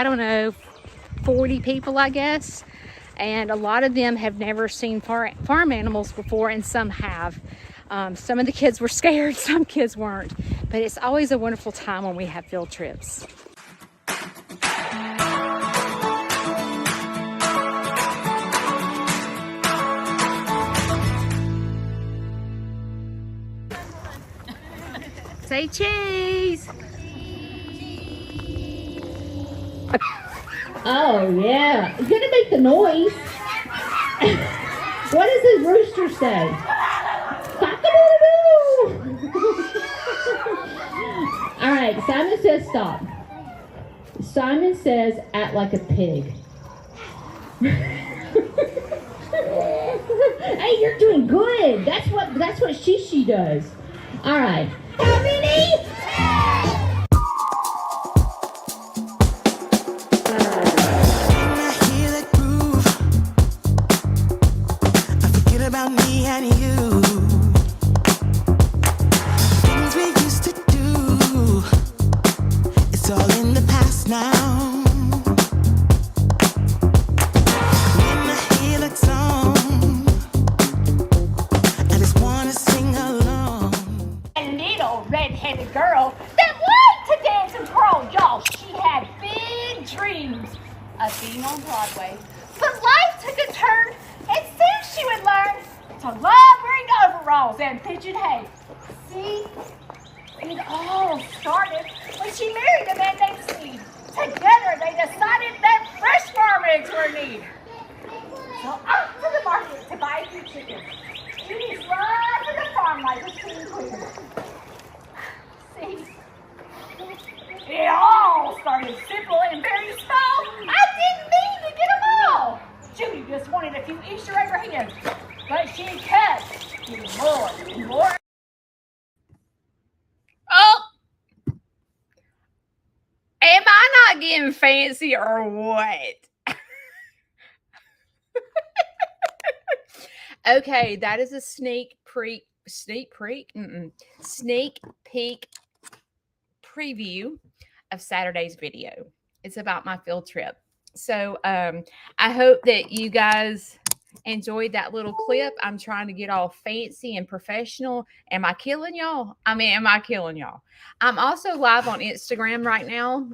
I don't know, 40 people, I guess. And a lot of them have never seen farm animals before, and some have. Some of the kids were scared, some kids weren't. But it's always a wonderful time when we have field trips. Say cheese. Oh, yeah. You're going to make the noise. What does the rooster say? Cock-a-doodle-doo. All right, Simon says stop. Simon says act like a pig. Hey, you're doing good. That's what Shishi does. All right. Ready? About me and you, things we used to do, it's all in the past now. When I hear that song, I just want to sing along. A little red-headed girl that liked to dance and twirl, y'all. She had big dreams of being on Broadway, but life took a turn, and soon she would learn to love wearing overalls and pitching hay. See, it all started when she married a man named Steve. Together they decided that fresh farm eggs were in need. So off to the market to buy a few chickens. Judy's love for the farm life was pretty clear. See, it all started simple and very small. I didn't mean to get them all. Judy just wanted a few Easter egg hands, but she kept getting more and more. Oh! Am I not getting fancy or what? Okay, that is a sneak peek preview of Saturday's video. It's about my field trip. So I hope that you guys enjoyed that little clip. I'm trying to get all fancy and professional. Am I killing y'all? Am I killing y'all? I'm also live on Instagram right now.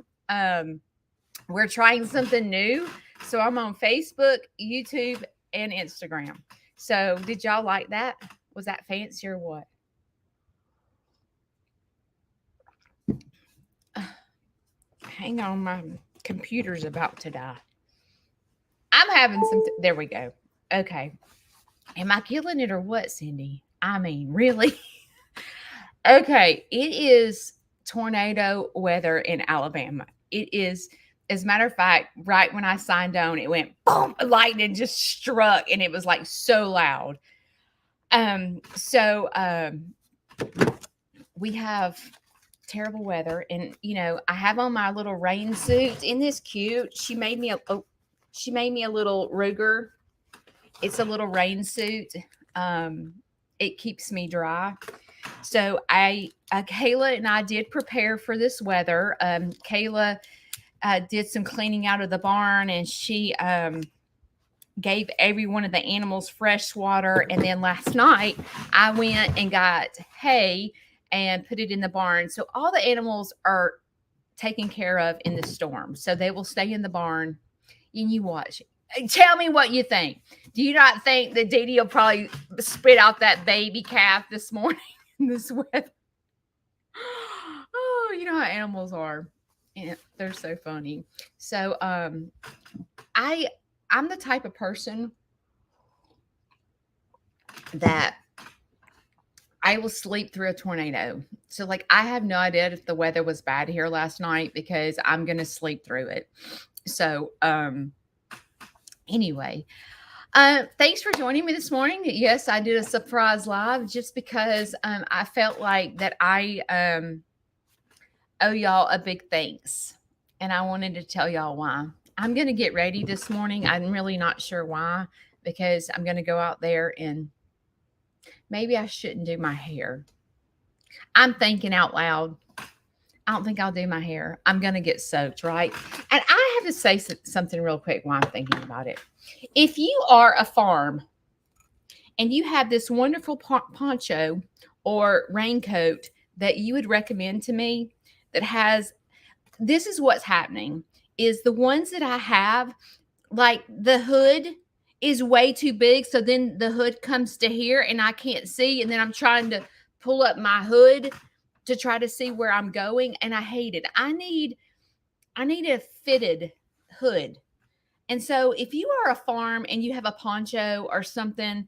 We're trying something new. So I'm on Facebook, YouTube, and Instagram. So did y'all like that? Was that fancy or what? Hang on, my computer's about to die. I'm having some, there we go. Okay. Am I killing it or what, Cindy? Really? Okay. It is tornado weather in Alabama. It is, as a matter of fact, right when I signed on, it went boom, lightning just struck, and it was like so loud. We have terrible weather, and I have on my little rain suit. Isn't this cute? She made me a little Ruger. It's a little rain suit. It keeps me dry. So Kayla and I did prepare for this weather. Kayla did some cleaning out of the barn, and she gave every one of the animals fresh water. And then last night I went and got hay and put it in the barn. So all the animals are taken care of in the storm. So they will stay in the barn, and you watch. Tell me what you think. Do you not think that Dee Dee will probably spit out that baby calf this morning in this weather? Oh, you know how animals are. And they're so funny. So I'm the type of person that I will sleep through a tornado. So I have no idea if the weather was bad here last night, because I'm going to sleep through it. So, anyway, thanks for joining me this morning. Yes, I did a surprise live just because I felt like that I owe y'all a big thanks, and I wanted to tell y'all why. I'm going to get ready this morning. I'm really not sure why, because I'm going to go out there, and maybe I shouldn't do my hair. I'm thinking out loud. I don't think I'll do my hair. I'm going to get soaked, right? And I have to say something real quick while I'm thinking about it. If you are a farm and you have this wonderful poncho or raincoat that you would recommend to me that has, this is what's happening, is the ones that I have, like the hood is way too big. So then the hood comes to here and I can't see. And then I'm trying to pull up my hood to try to see where I'm going. And I hate it. I need a fitted hood. And so if you are a farm and you have a poncho or something,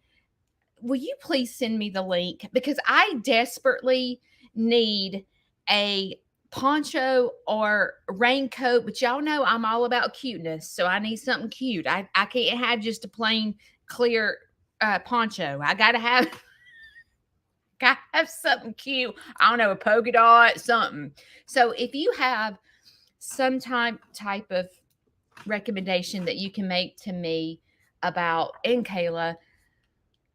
will you please send me the link? Because I desperately need a poncho or raincoat, but y'all know I'm all about cuteness. So I need something cute. I can't have just a plain clear poncho. I gotta have something cute. I don't know, a polka dot, something. So if you have some type of recommendation that you can make to me about, and Kayla,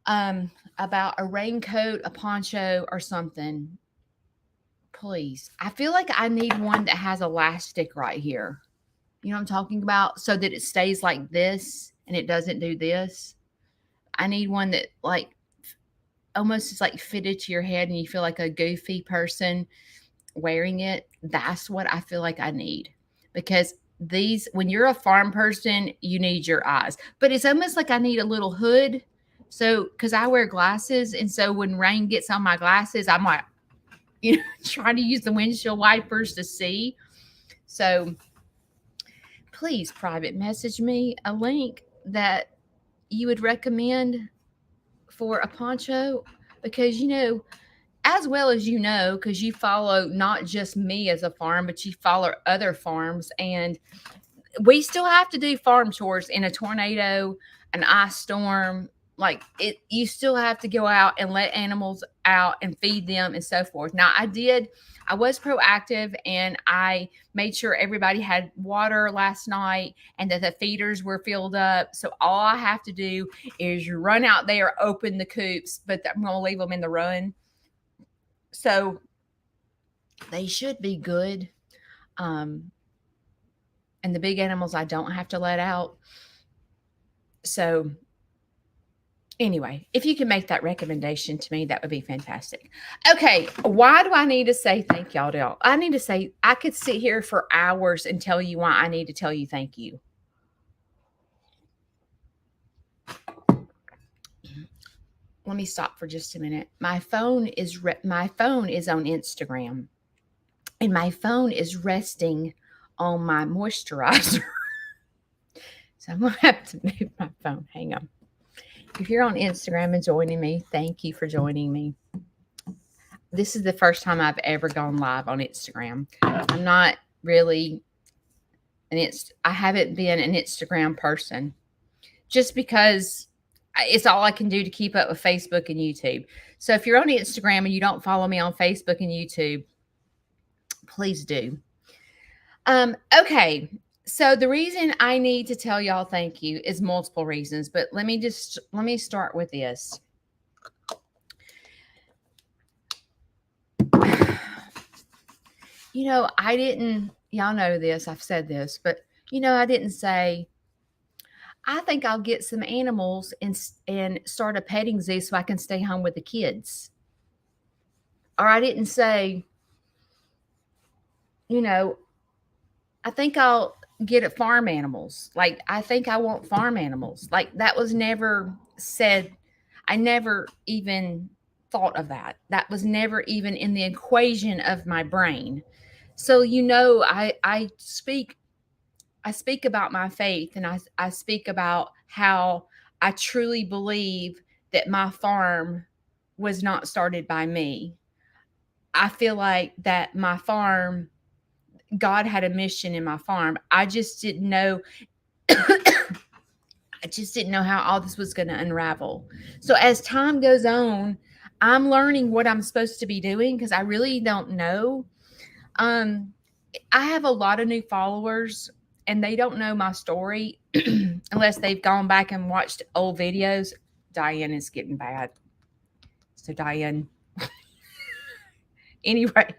about a raincoat, a poncho, or something, please. I feel like I need one that has elastic right here. You know what I'm talking about? So that it stays like this and it doesn't do this. I need one that like almost is like fitted to your head and you feel like a goofy person wearing it. That's what I feel like I need. Because these, when you're a farm person, you need your eyes. But it's almost like I need a little hood. So, because I wear glasses, and so when rain gets on my glasses, I'm like, trying to use the windshield wipers to see. So, please private message me a link that you would recommend for a poncho, because as well as because you follow not just me as a farm, but you follow other farms, and we still have to do farm chores in a tornado, an ice storm. Like you still have to go out and let animals out and feed them and so forth. Now I was proactive and I made sure everybody had water last night and that the feeders were filled up. So all I have to do is run out there, open the coops, but I'm going to leave them in the run. So they should be good. And the big animals I don't have to let out. So anyway, if you can make that recommendation to me, that would be fantastic. Okay, why do I need to say thank y'all to y'all? I could sit here for hours and tell you why I need to tell you thank you. Let me stop for just a minute. My phone is on Instagram, and my phone is resting on my moisturizer. So I'm going to have to move my phone. Hang on. If you're on Instagram and joining me, thank you for joining me. This is the first time I've ever gone live on Instagram. I'm not really I haven't been an Instagram person just because it's all I can do to keep up with Facebook and YouTube. So if you're on Instagram and you don't follow me on Facebook and YouTube, please do. Okay. So the reason I need to tell y'all thank you is multiple reasons, but let me start with this. Y'all know this, I've said this, but I didn't say, I think I'll get some animals and start a petting zoo so I can stay home with the kids. Or I didn't say, I think I'll get farm animals. Like, I think I want farm animals. Like, that was never said. I never even thought of that. That was never even in the equation of my brain. So, I speak about my faith, and I speak about how I truly believe that my farm was not started by me. I feel like that my farm, God had a mission in my farm. I just didn't know. I just didn't know how all this was going to unravel. So as time goes on, I'm learning what I'm supposed to be doing because I really don't know. I have a lot of new followers and they don't know my story unless they've gone back and watched old videos. Diane is getting bad. So Diane, Anyway,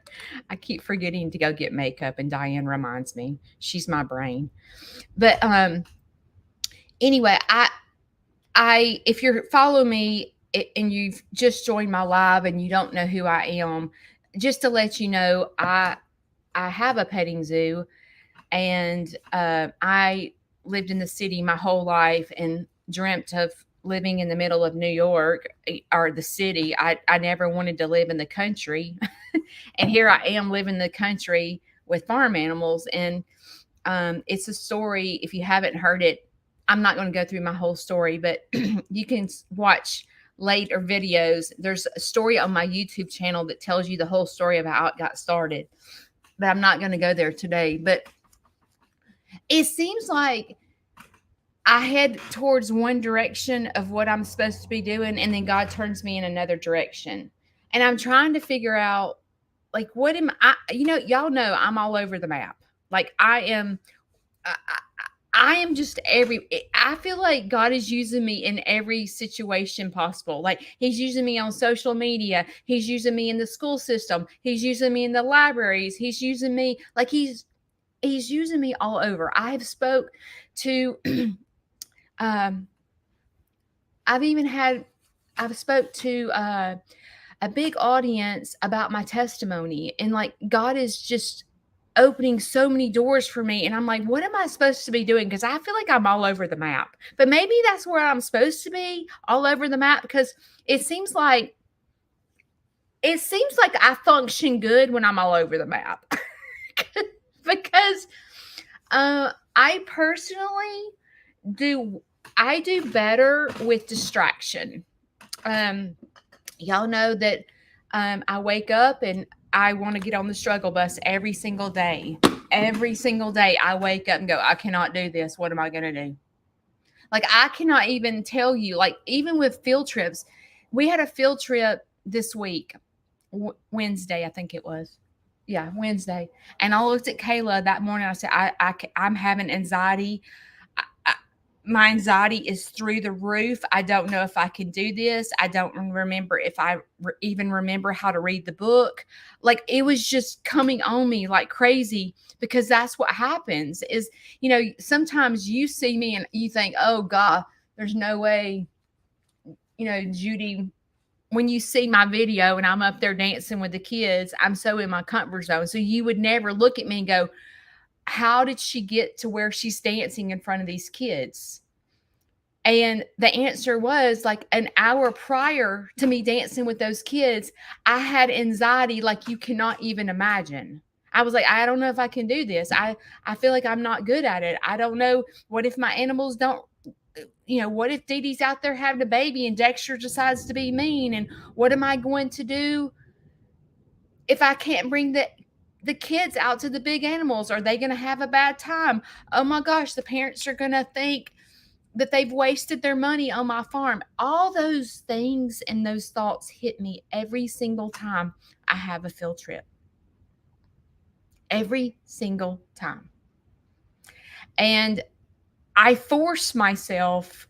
I keep forgetting to go get makeup, and Diane reminds me. She's my brain. But anyway, I if you're following me and you've just joined my live and you don't know who I am, just to let you know, I have a petting zoo, and I lived in the city my whole life and dreamt of living in the middle of New York or the city. I never wanted to live in the country. And here I am living in the country with farm animals. And it's a story. If you haven't heard it, I'm not going to go through my whole story, but you can watch later videos. There's a story on my YouTube channel that tells you the whole story of how it got started. But I'm not going to go there today. But it seems like I head towards one direction of what I'm supposed to be doing, and then God turns me in another direction. And I'm trying to figure out, like, what am I? Y'all know I'm all over the map. Like, I am. I am just I feel like God is using me in every situation possible. Like, he's using me on social media. He's using me in the school system. He's using me in the libraries. He's using me, like, he's using me all over. I have spoke to, I've spoke to a big audience about my testimony, and like, God is just opening so many doors for me. And I'm like, what am I supposed to be doing? Because I feel like I'm all over the map. But maybe that's where I'm supposed to be, all over the map, because it seems like I function good when I'm all over the map. Because I personally do better with distraction. Y'all know that I wake up and I want to get on the struggle bus every single day. Every single day I wake up and go, I cannot do this. What am I going to do? Like, I cannot even tell you, like, even with field trips, we had a field trip this week, Wednesday, I think it was. Yeah, Wednesday. And I looked at Kayla that morning. I said, I'm having anxiety. My anxiety is through the roof. I don't know if I can do this. I don't remember if I even remember how to read the book. Like, it was just coming on me like crazy, because that's what happens is, sometimes you see me and you think, oh God, there's no way, Judy, when you see my video and I'm up there dancing with the kids, I'm so in my comfort zone. So you would never look at me and go, how did she get to where she's dancing in front of these kids? And the answer was, like, an hour prior to me dancing with those kids, I had anxiety like you cannot even imagine. I was like, I don't know if I can do this. I feel like I'm not good at it. I don't know. What if my animals don't, what if Dee Dee's out there having a baby and Dexter decides to be mean? And what am I going to do if I can't bring the kids out to the big animals? Are they going to have a bad time? Oh my gosh, the parents are going to think that they've wasted their money on my farm. All those things and those thoughts hit me every single time I have a field trip. Every single time. And I force myself.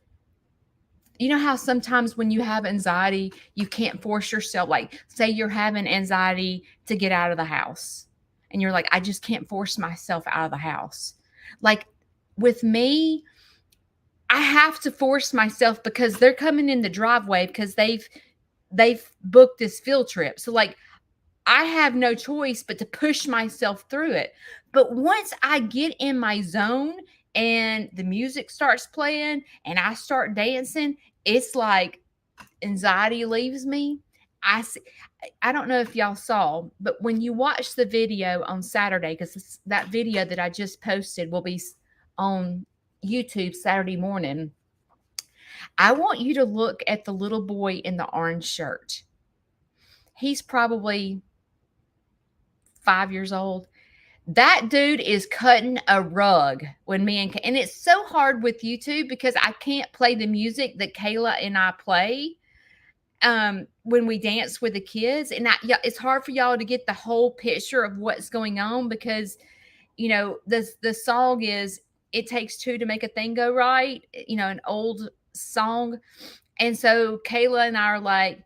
You know how sometimes when you have anxiety, you can't force yourself, like, say you're having anxiety to get out of the house and you're like, I just can't force myself out of the house. Like, with me, I have to force myself because they're coming in the driveway because they've booked this field trip. So, like, I have no choice but to push myself through it. But once I get in my zone and the music starts playing and I start dancing, it's like anxiety leaves me. I don't know if y'all saw, but when you watch the video on Saturday, because that video that I just posted will be on YouTube Saturday morning, I want you to look at the little boy in the orange shirt. He's probably 5 years old. That dude is cutting a rug when and it's so hard with YouTube because I can't play the music that Kayla and I play when we dance with the kids. And it's hard for y'all to get the whole picture of what's going on because, the song is, it takes two to make a thing go right, an old song. And so Kayla and I are like,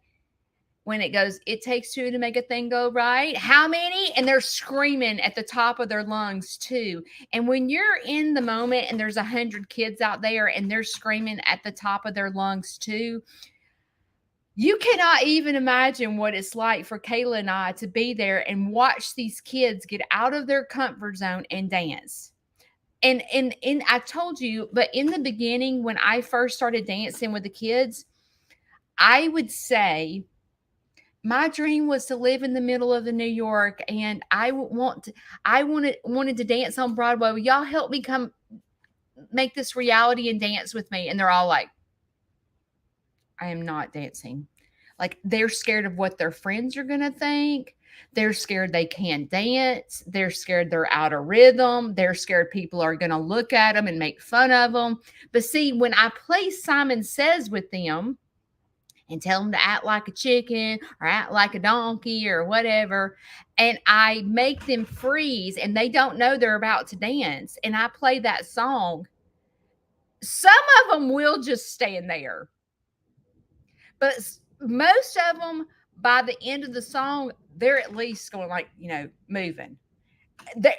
when it goes, it takes two to make a thing go right. How many? And they're screaming at the top of their lungs too. And when you're in the moment and there's 100 kids out there and they're screaming at the top of their lungs too, you cannot even imagine what it's like for Kayla and I to be there and watch these kids get out of their comfort zone and dance. And I told you, but in the beginning, when I first started dancing with the kids, I would say my dream was to live in the middle of the New York, and I wanted to dance on Broadway. Will y'all help me come make this reality and dance with me? And they're all like, I am not dancing. Like, they're scared of what their friends are going to think. They're scared they can't dance. They're scared they're out of rhythm. They're scared people are going to look at them and make fun of them. But see, when I play Simon Says with them and tell them to act like a chicken or act like a donkey or whatever, and I make them freeze and they don't know they're about to dance, and I play that song, some of them will just stand there. But most of them, by the end of the song, they're at least going like, moving.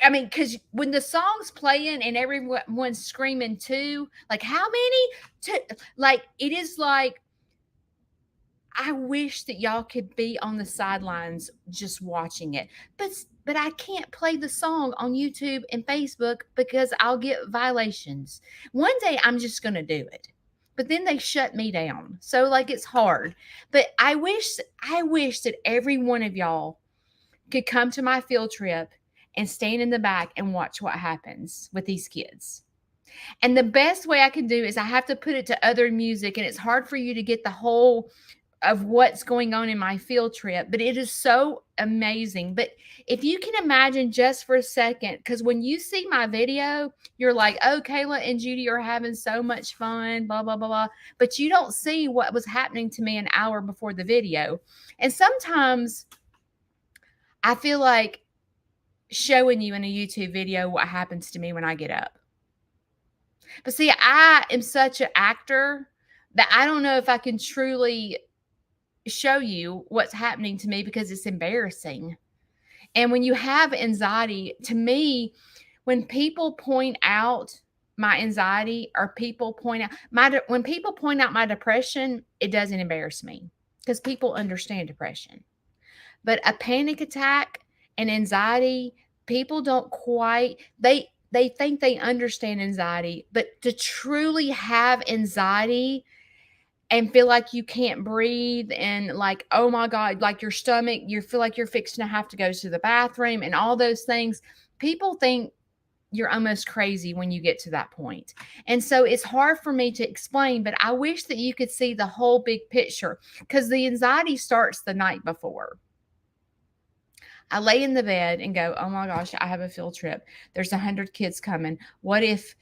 I mean, because when the song's playing and everyone's screaming too, like, how many? Like, it is like, I wish that y'all could be on the sidelines just watching it. But I can't play the song on YouTube and Facebook because I'll get violations. One day I'm just going to do it. But then they shut me down. So like, it's hard. But I wish that every one of y'all could come to my field trip and stand in the back and watch what happens with these kids. And the best way I can do is I have to put it to other music, and it's hard for you to get the whole of what's going on in my field trip, but it is so amazing. But if you can imagine just for a second, because when you see my video, you're like, oh, Kayla and Judy are having so much fun, blah, blah, blah, blah. But you don't see what was happening to me an hour before the video. And sometimes I feel like showing you in a YouTube video what happens to me when I get up. But see, I am such an actor that I don't know if I can truly show you what's happening to me because it's embarrassing. And when you have anxiety, to me, when people point out my anxiety or people point out when people point out my depression, it doesn't embarrass me because people understand depression. But a panic attack and anxiety, people don't quite, they think they understand anxiety, but to truly have anxiety and feel like you can't breathe and like, oh my God, like your stomach, you feel like you're fixing to have to go to the bathroom and all those things. People think you're almost crazy when you get to that point. And so it's hard for me to explain, but I wish that you could see the whole big picture because the anxiety starts the night before. I lay in the bed and go, oh my gosh, I have a field trip. There's 100 kids coming. What if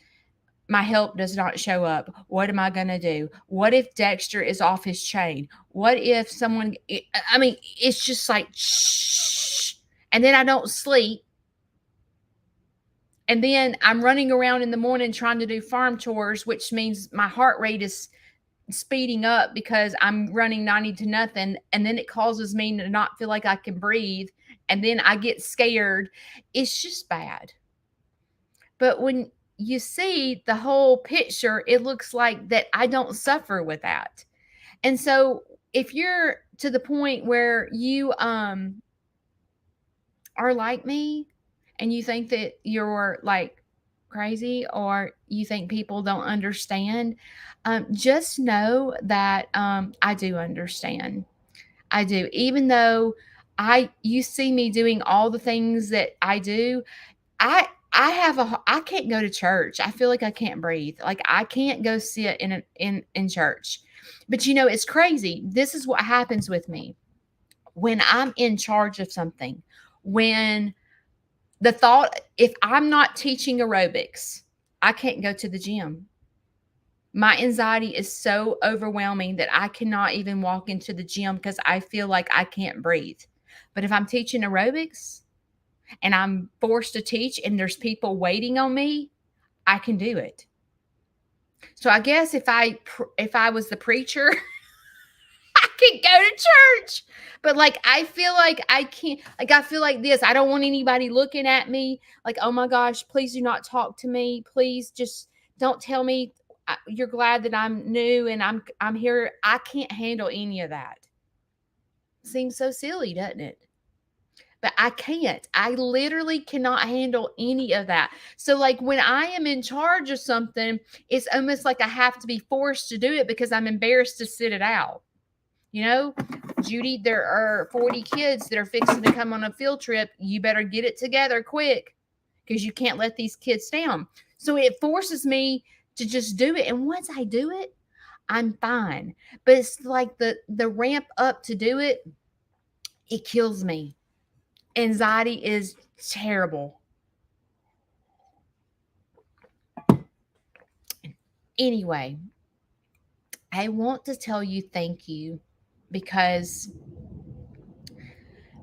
my help does not show up? What am I going to do? What if Dexter is off his chain? What if someone, I mean, it's just like, shh. And then I don't sleep. And then I'm running around in the morning trying to do farm chores, which means my heart rate is speeding up because I'm running 90 to nothing. And then it causes me to not feel like I can breathe. And then I get scared. It's just bad. But when you see the whole picture, it looks like that I don't suffer with that. And so if you're to the point where you are like me and you think that you're like crazy or you think people don't understand, just know that I do understand. I do. Even though you see me doing all the things that I do, I can't go to church. I feel like I can't breathe. Like I can't go sit in church. But it's crazy. This is what happens with me when I'm in charge of something. When the thought, if I'm not teaching aerobics, I can't go to the gym. My anxiety is so overwhelming that I cannot even walk into the gym because I feel like I can't breathe. But if I'm teaching aerobics, and I'm forced to teach and there's people waiting on me, I can do it. So I guess if I was the preacher, I can go to church. But like, I feel like I can't, like, I feel like this. I don't want anybody looking at me like, oh my gosh, please do not talk to me. Please just don't tell me you're glad that I'm new and I'm here. I can't handle any of that. Seems so silly, doesn't it? But I can't. I literally cannot handle any of that. So, like, when I am in charge of something, it's almost like I have to be forced to do it because I'm embarrassed to sit it out. You know, Judy, there are 40 kids that are fixing to come on a field trip. You better get it together quick because you can't let these kids down. So it forces me to just do it. And once I do it, I'm fine. But it's like the ramp up to do it, it kills me. Anxiety is terrible. Anyway, I want to tell you thank you because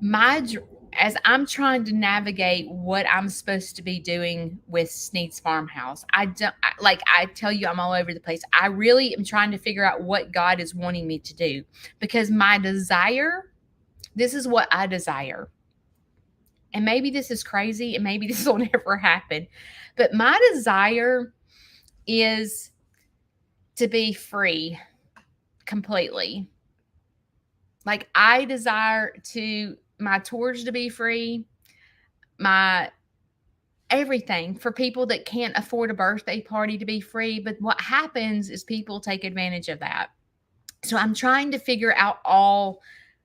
as I'm trying to navigate what I'm supposed to be doing with Sneed's Farmhouse, I tell you, I'm all over the place. I really am trying to figure out what God is wanting me to do because my desire, this is what I desire. And maybe this is crazy and maybe this will never happen. But my desire is to be free completely. Like, I desire my tours to be free, my everything for people that can't afford a birthday party to be free. But what happens is people take advantage of that. So I'm trying to figure out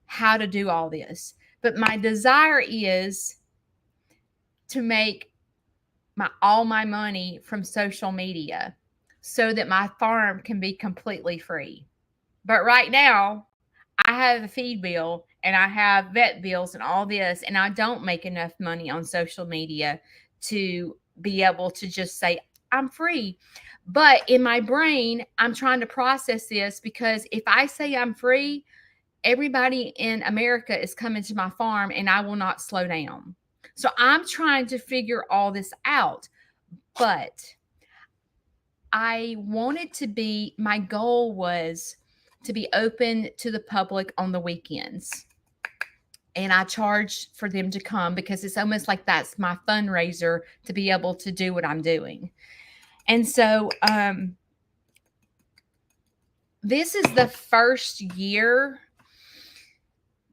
how to do all this. But my desire is to make all my money from social media so that my farm can be completely free. But right now, I have a feed bill and I have vet bills and all this, and I don't make enough money on social media to be able to just say, I'm free. But in my brain, I'm trying to process this because if I say I'm free, everybody in America is coming to my farm and I will not slow down. So I'm trying to figure all this out. But I wanted to be, my goal was to be open to the public on the weekends. And I charge for them to come because it's almost like that's my fundraiser to be able to do what I'm doing. And so this is the first year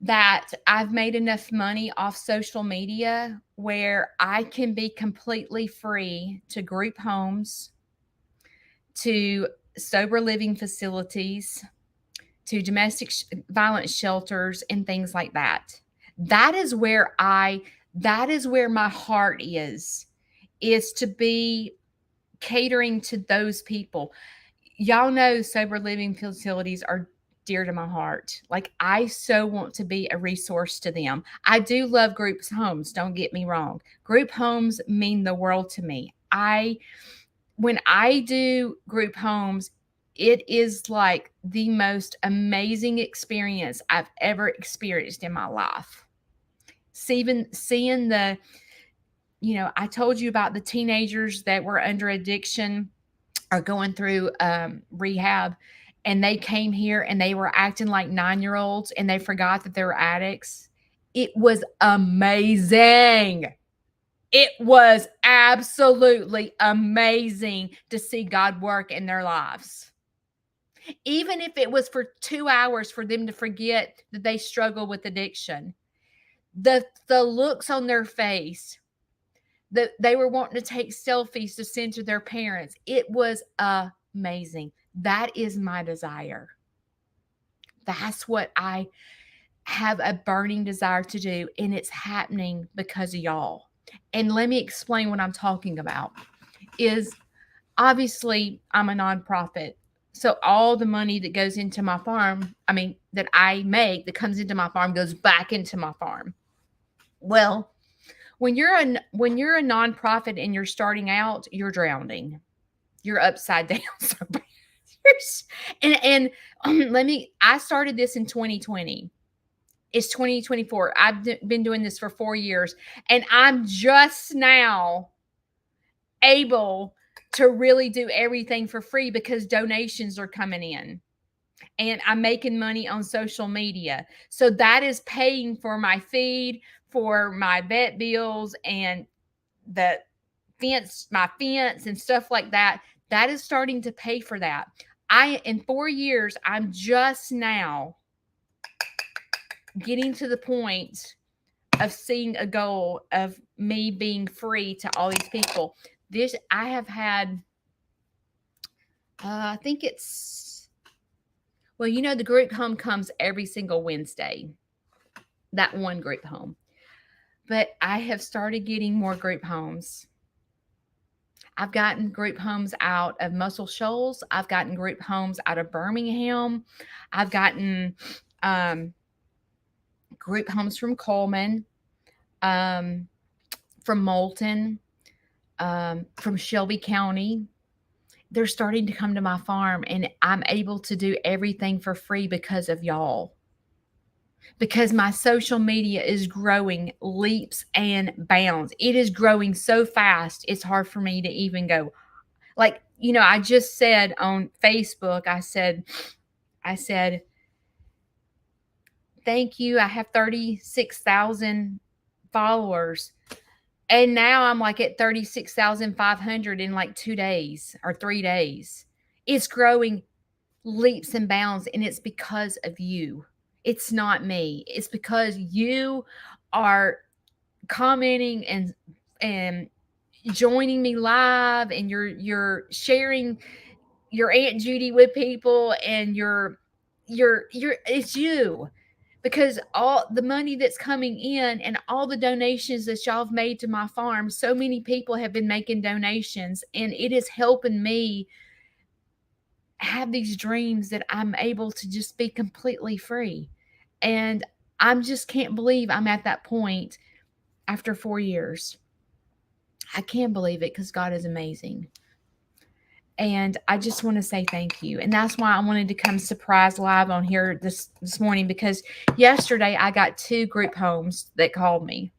that I've made enough money off social media where I can be completely free to group homes, to sober living facilities, to domestic violence shelters and things like that. That is where my heart is to be catering to those people. Y'all know sober living facilities are dear to my heart. Like, I so want to be a resource to them. I do love group homes. Don't get me wrong. Group homes mean the world to me. When I do group homes, it is like the most amazing experience I've ever experienced in my life. Seeing I told you about the teenagers that were under addiction or going through rehab, and they came here and they were acting like 9-year-olds and they forgot that they were addicts. It was amazing. It was absolutely amazing to see God work in their lives. Even if it was for 2 hours for them to forget that they struggle with addiction. The looks on their face, that they were wanting to take selfies to send to their parents. It was amazing. That is my desire. That's what I have a burning desire to do, and it's happening because of y'all. And let me explain what I'm talking about. Is obviously I'm a nonprofit. So all the money that goes into my farm, that I make, that comes into my farm, goes back into my farm. Well, when you're a nonprofit and you're starting out, you're drowning. You're upside down. So bad. I started this in 2020. It's 2024. I've been doing this for 4 years, and I'm just now able to really do everything for free because donations are coming in. and I'm making money on social media. So that is paying for my feed, for my vet bills, and the my fence and stuff like that. That is starting to pay for that. In 4 years, I'm just now getting to the point of seeing a goal of me being free to all these people. This I have had, I think it's, well, the group home comes every single Wednesday, that one group home. But I have started getting more group homes. I've gotten group homes out of Muscle Shoals. I've gotten group homes out of Birmingham. I've gotten group homes from Coleman, from Moulton, from Shelby County. They're starting to come to my farm, and I'm able to do everything for free because of y'all. Because my social media is growing leaps and bounds. It is growing so fast, it's hard for me to even go. Like, I just said on Facebook, I said, thank you. I have 36,000 followers. And now I'm like at 36,500 in like 2 days or 3 days. It's growing leaps and bounds, and it's because of you. It's not me. It's because you are commenting and joining me live, and you're sharing your Aunt Judy with people, and it's you. Because all the money that's coming in and all the donations that y'all have made to my farm, so many people have been making donations, and it is helping me have these dreams that I'm able to just be completely free. And I just can't believe I'm at that point after 4 years. I can't believe it, because God is amazing. And I just want to say thank you. And that's why I wanted to come surprise live on here this morning, because yesterday I got 2 group homes that called me.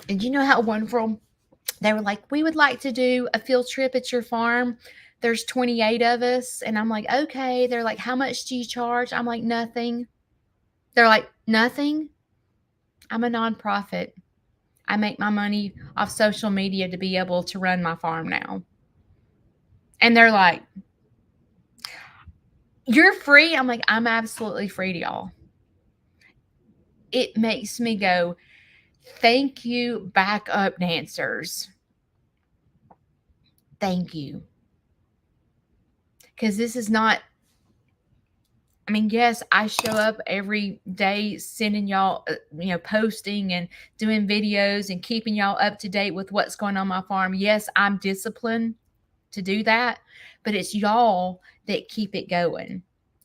And you know how wonderful? They were like, we would like to do a field trip at your farm. There's 28 of us. And I'm like, okay. They're like, how much do you charge? I'm like, nothing. They're like, nothing? I'm a nonprofit. I make my money off social media to be able to run my farm now. And they're like, you're free? I'm like, I'm absolutely free to y'all. It makes me go, thank you, backup dancers. Thank you. Because this is not, yes, I show up every day sending y'all, posting and doing videos and keeping y'all up to date with what's going on my farm. Yes, I'm disciplined to do that, but it's y'all that keep it going.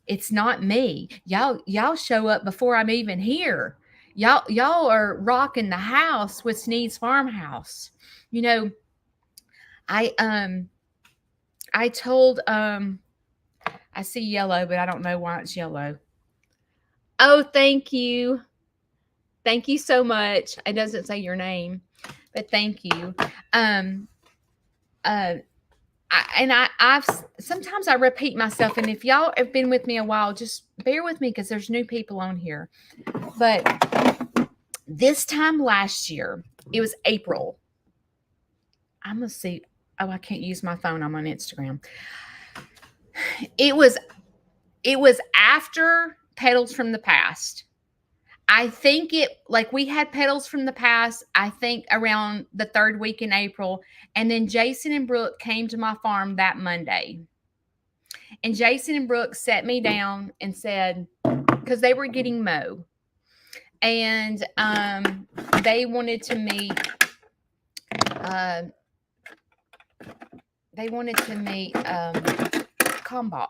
It's not me. Y'all show up before I'm even here. Y'all are rocking the house with Sneed's Farmhouse. I told, I see yellow, but I don't know why it's yellow. Oh, thank you. Thank you so much. It doesn't say your name, but thank you. I've sometimes I repeat myself, and if y'all have been with me a while, just bear with me, because there's new people on here. But this time last year, it was April. I'm gonna see. Oh, I can't use my phone. I'm on Instagram. It was after Petals from the Past. I think we had Petals from the Past, I think around the 3rd week in April. And then Jason and Brooke came to my farm that Monday. And Jason and Brooke sat me down and said, because they were getting mow. And they wanted to meet, Kalmbach.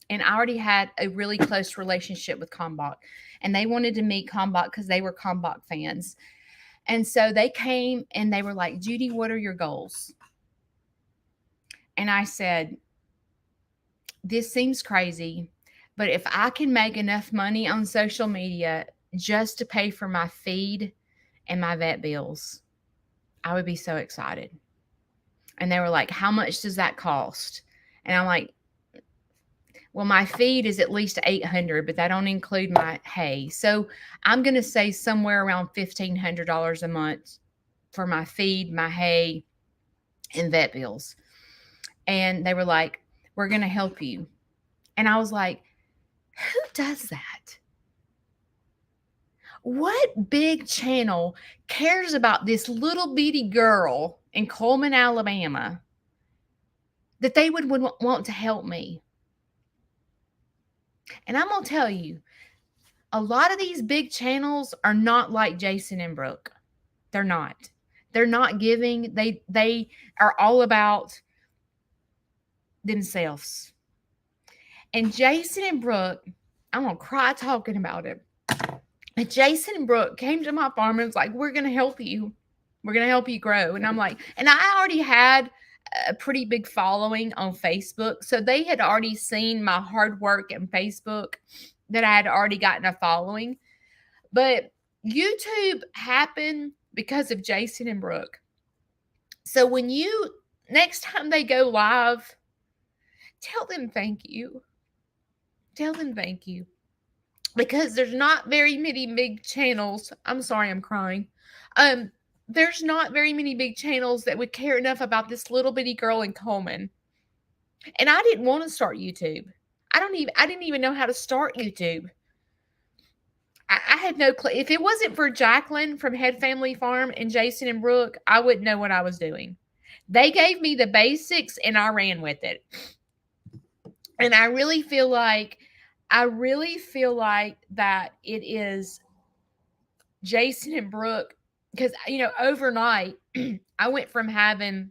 And I already had a really close relationship with Kalmbach. And they wanted to meet Kalmbach because they were Kalmbach fans. And so they came and they were like, Judy, what are your goals? And I said, this seems crazy, but if I can make enough money on social media just to pay for my feed and my vet bills, I would be so excited. And they were like, how much does that cost? And I'm like, Well, my feed is at least 800, but that don't include my hay. So I'm going to say somewhere around $1,500 a month for my feed, my hay, and vet bills. And they were like, we're going to help you. And I was like, who does that? What big channel cares about this little bitty girl in Coleman, Alabama, that they would want to help me? And I'm going to tell you, a lot of these big channels are not like Jason and Brooke. They're not. They're not giving. They are all about themselves. And Jason and Brooke, I'm going to cry talking about it. But Jason and Brooke came to my farm and was like, we're going to help you. We're going to help you grow. And I'm like, and I already had a pretty big following on Facebook. So they had already seen my hard work in Facebook, that I had already gotten a following. But YouTube happened because of Jason and Brooke. So when next time they go live, tell them thank you. Tell them thank you. Because there's not very many big channels. I'm sorry, I'm crying. There's not very many big channels that would care enough about this little bitty girl in Coleman. And I didn't want to start YouTube. I didn't even know how to start YouTube. I had no clue. If it wasn't for Jacqueline from Head Family Farm and Jason and Brooke, I wouldn't know what I was doing. They gave me the basics and I ran with it. And I really feel like that it is Jason and Brooke, because, overnight I went from having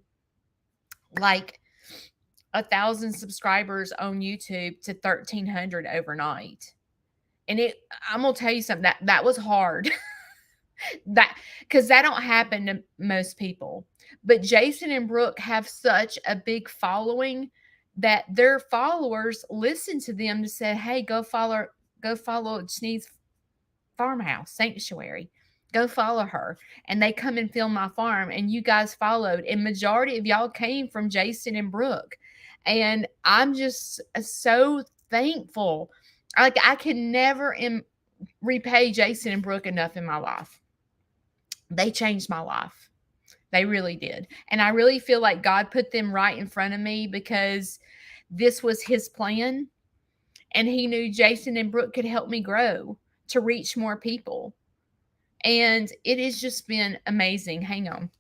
like 1,000 subscribers on YouTube to 1,300 overnight. And I'm going to tell you something, that was hard. Because that don't happen to most people. But Jason and Brooke have such a big following that their followers listen to them to say, hey, go follow Sneed's farmhouse sanctuary. Go follow her. And they come and film my farm, and you guys followed. And majority of y'all came from Jason and Brooke. And I'm just so thankful. Like, I can never repay Jason and Brooke enough in my life. They changed my life. They really did. And I really feel like God put them right in front of me because this was his plan. And he knew Jason and Brooke could help me grow to reach more people. And it has just been amazing. Hang on.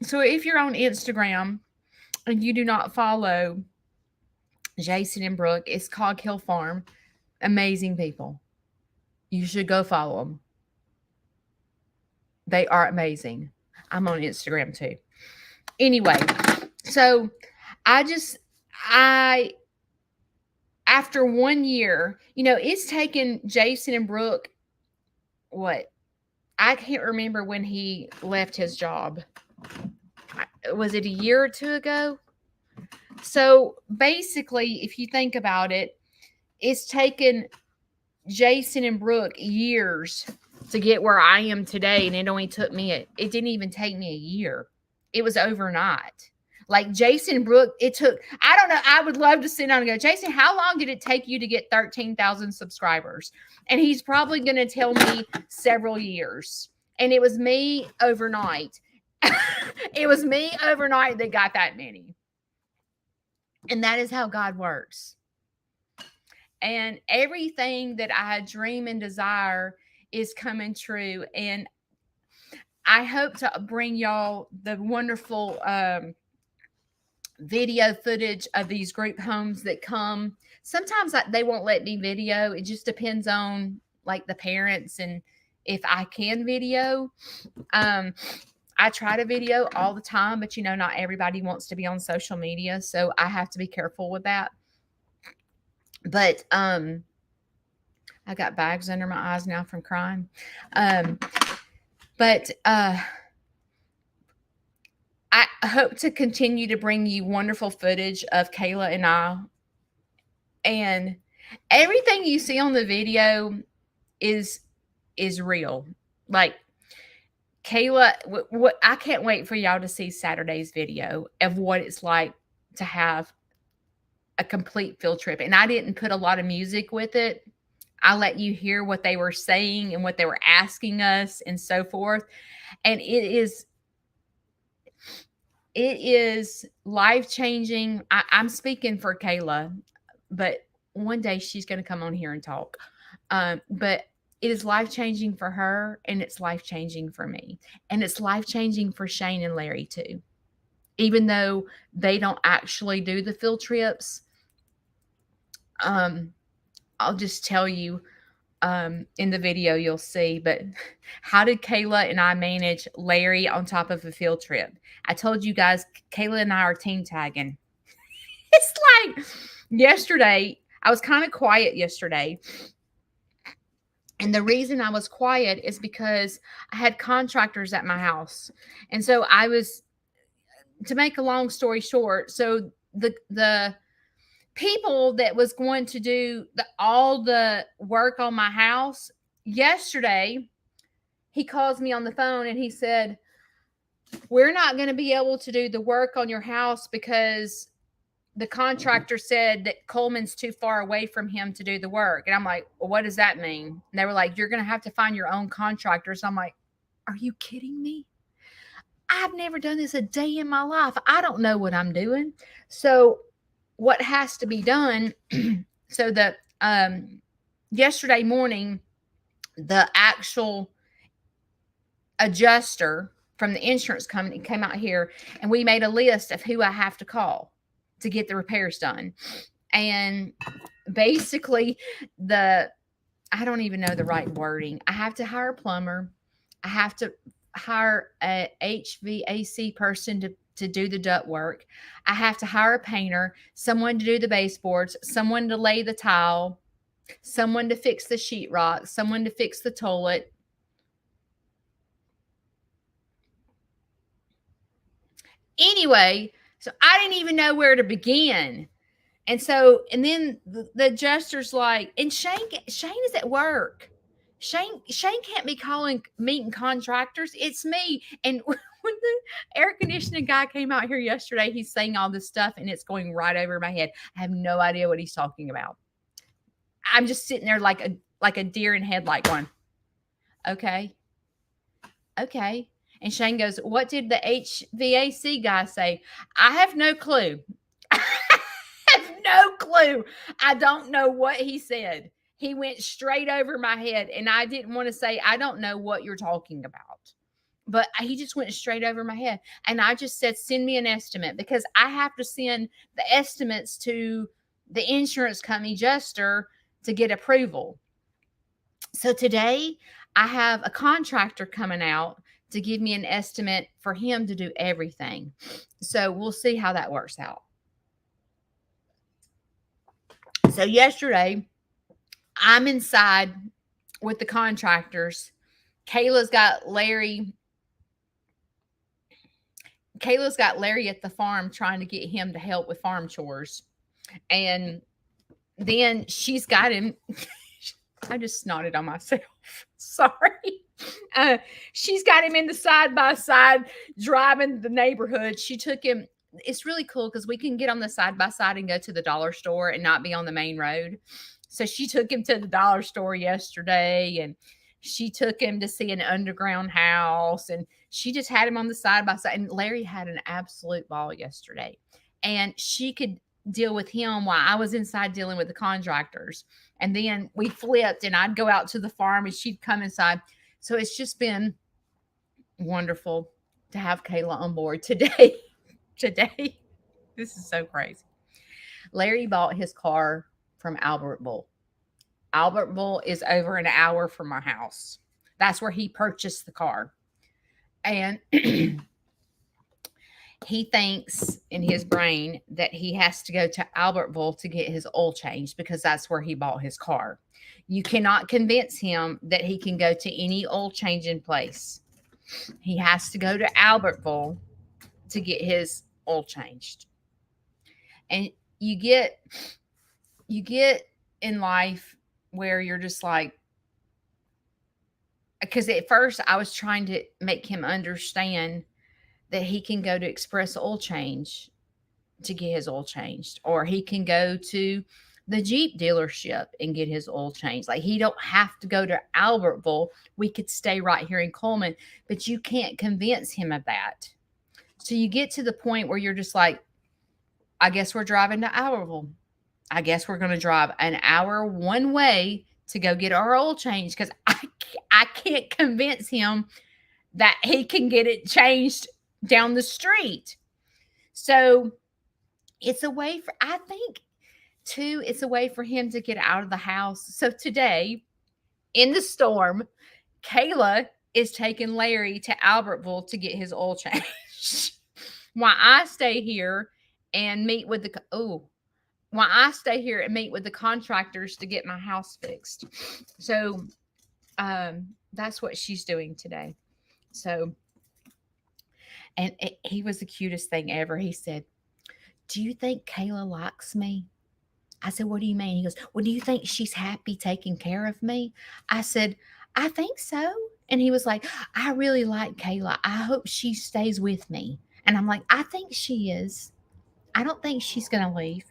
So if you're on Instagram and you do not follow Jason and Brooke, it's Cog Hill Farm. Amazing people. You should go follow them. They are amazing. I'm on Instagram too. Anyway, so after 1 year, it's taken Jason and Brooke, what? I can't remember when he left his job. Was it a year or two ago? So basically, if you think about it, it's taken Jason and Brooke years to get where I am today. And it only took me, it didn't even take me a year. It was overnight. Like Jason and Brooke, it took, I don't know. I would love to sit down and go, Jason, how long did it take you to get 13,000 subscribers? And he's probably going to tell me several years. And it was me overnight. It was me overnight that got that many. And that is how God works. And everything that I dream and desire is coming true. And I hope to bring y'all the wonderful video footage of these group homes that come. Sometimes they won't let me video. It just depends on like the parents and if I can video. I try to video all the time, but not everybody wants to be on social media. So I have to be careful with that. But I got bags under my eyes now from crying. But I hope to continue to bring you wonderful footage of Kayla and I. And everything you see on the video is real. Like, Kayla, what I can't wait for y'all to see Saturday's video of what it's like to have a complete field trip. And I didn't put a lot of music with it. I let you hear what they were saying and what they were asking us and so forth. And it is life changing. I'm speaking for Kayla, but one day she's going to come on here and talk. But it is life changing for her, and it's life changing for me, and it's life changing for Shane and Larry too. Even though they don't actually do the field trips, I'll just tell you in the video you'll see. But how did Kayla and I manage Larry on top of a field trip? I told you guys, Kayla and I are team tagging. It's like yesterday, I was kind of quiet yesterday. And the reason I was quiet is because I had contractors at my house. And so I was, to make a long story short, so the people that was going to do all the work on my house yesterday, he calls me on the phone and he said, we're not going to be able to do the work on your house because the contractor said that Coleman's too far away from him to do the work. And I'm like, well, what does that mean? And they were like, you're going to have to find your own contractors. I'm like, are you kidding me? I've never done this a day in my life. I don't know what I'm doing. So what has to be done? So the yesterday morning, the actual adjuster from the insurance company came out here, and we made a list of who I have to call to get the repairs done. And basically I don't even know the right wording. I have to hire a plumber. I have to hire a HVAC person to do the duct work. I have to hire a painter, someone to do the baseboards, someone to lay the tile, someone to fix the sheetrock, someone to fix the toilet. Anyway, so I didn't even know where to begin. And then the adjuster's like, and Shane is at work. Shane can't be meeting contractors. It's me. And when the air conditioning guy came out here yesterday, he's saying all this stuff and it's going right over my head. I have no idea what he's talking about. I'm just sitting there like a deer in headlight going, okay. And Shane goes, what did the HVAC guy say? I have no clue. I have no clue. I don't know what he said. He went straight over my head, and I didn't want to say, I don't know what you're talking about. But he just went straight over my head. And I just said, send me an estimate, because I have to send the estimates to the insurance company adjuster to get approval. So today I have a contractor coming out to give me an estimate for him to do everything. So we'll see how that works out. So yesterday, I'm inside with the contractors. Kayla's got Larry at the farm trying to get him to help with farm chores. And then she's got him. I just snotted on myself. Sorry. She's got him in the side-by-side driving the neighborhood. She took him. It's really cool because we can get on the side-by-side and go to the dollar store and not be on the main road. So she took him to the dollar store yesterday, and she took him to see an underground house, and she just had him on the side-by-side. And Larry had an absolute ball yesterday. And she could deal with him while I was inside dealing with the contractors. And then we flipped, and I'd go out to the farm and she'd come inside. So it's just been wonderful to have Kayla on board today. This is so crazy. Larry bought his car from Albertville. Albertville is over an hour from my house. That's where he purchased the car. And he thinks in his brain that he has to go to Albertville to get his oil changed because that's where he bought his car. You cannot convince him that he can go to any oil changing place. He has to go to Albertville to get his oil changed. And you get in life where you're just like, because at first I was trying to make him understand that he can go to Express Oil Change to get his oil changed, or he can go to the Jeep dealership and get his oil changed. Like, he don't have to go to Albertville. We could stay right here in Coleman, but you can't convince him of that. So you get to the point where you're just like, I guess we're driving to Albertville. I guess we're going to drive an hour one way to go get our oil changed, because I can't convince him that he can get it changed down the street. So it's a way for, I think, too, it's a way for him to get out of the house. So today, in the storm, Kayla is taking Larry to Albertville to get his oil changed. While I stay here and meet with the contractors to get my house fixed. So that's what she's doing today. So, and he was the cutest thing ever. He said, "Do you think Kayla likes me?" I said, "What do you mean?" He goes, "Well, do you think she's happy taking care of me?" I said, "I think so." And he was like, "I really like Kayla. I hope she stays with me." And I'm like, "I think she is. I don't think she's going to leave.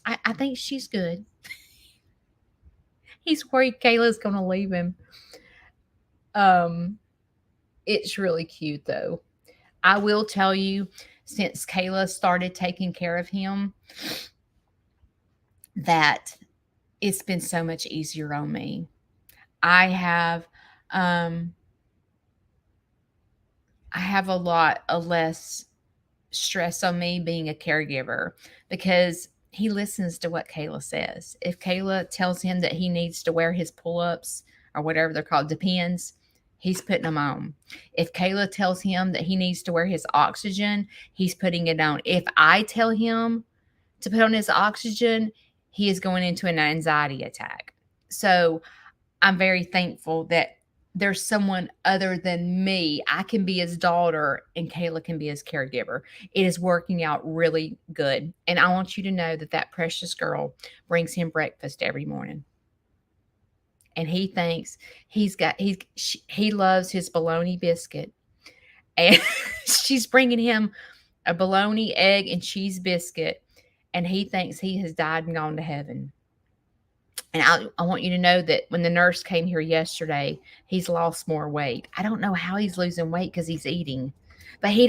I think she's good." He's worried Kayla's going to leave him. It's really cute, though. I will tell you, since Kayla started taking care of him, that it's been so much easier on me. I have a lot of less stress on me being a caregiver, because he listens to what Kayla says. If Kayla tells him that he needs to wear his pull-ups or whatever they're called, depends, he's putting them on. If Kayla tells him that he needs to wear his oxygen, he's putting it on. If I tell him to put on his oxygen, he is going into an anxiety attack. So I'm very thankful that there's someone other than me. I can be his daughter and Kayla can be his caregiver. It is working out really good. And I want you to know that that precious girl brings him breakfast every morning. And he thinks he loves his bologna biscuit. And she's bringing him a bologna, egg, and cheese biscuit. And he thinks he has died and gone to heaven. And I want you to know that when the nurse came here yesterday, he's lost more weight. I don't know how he's losing weight because he's eating. But he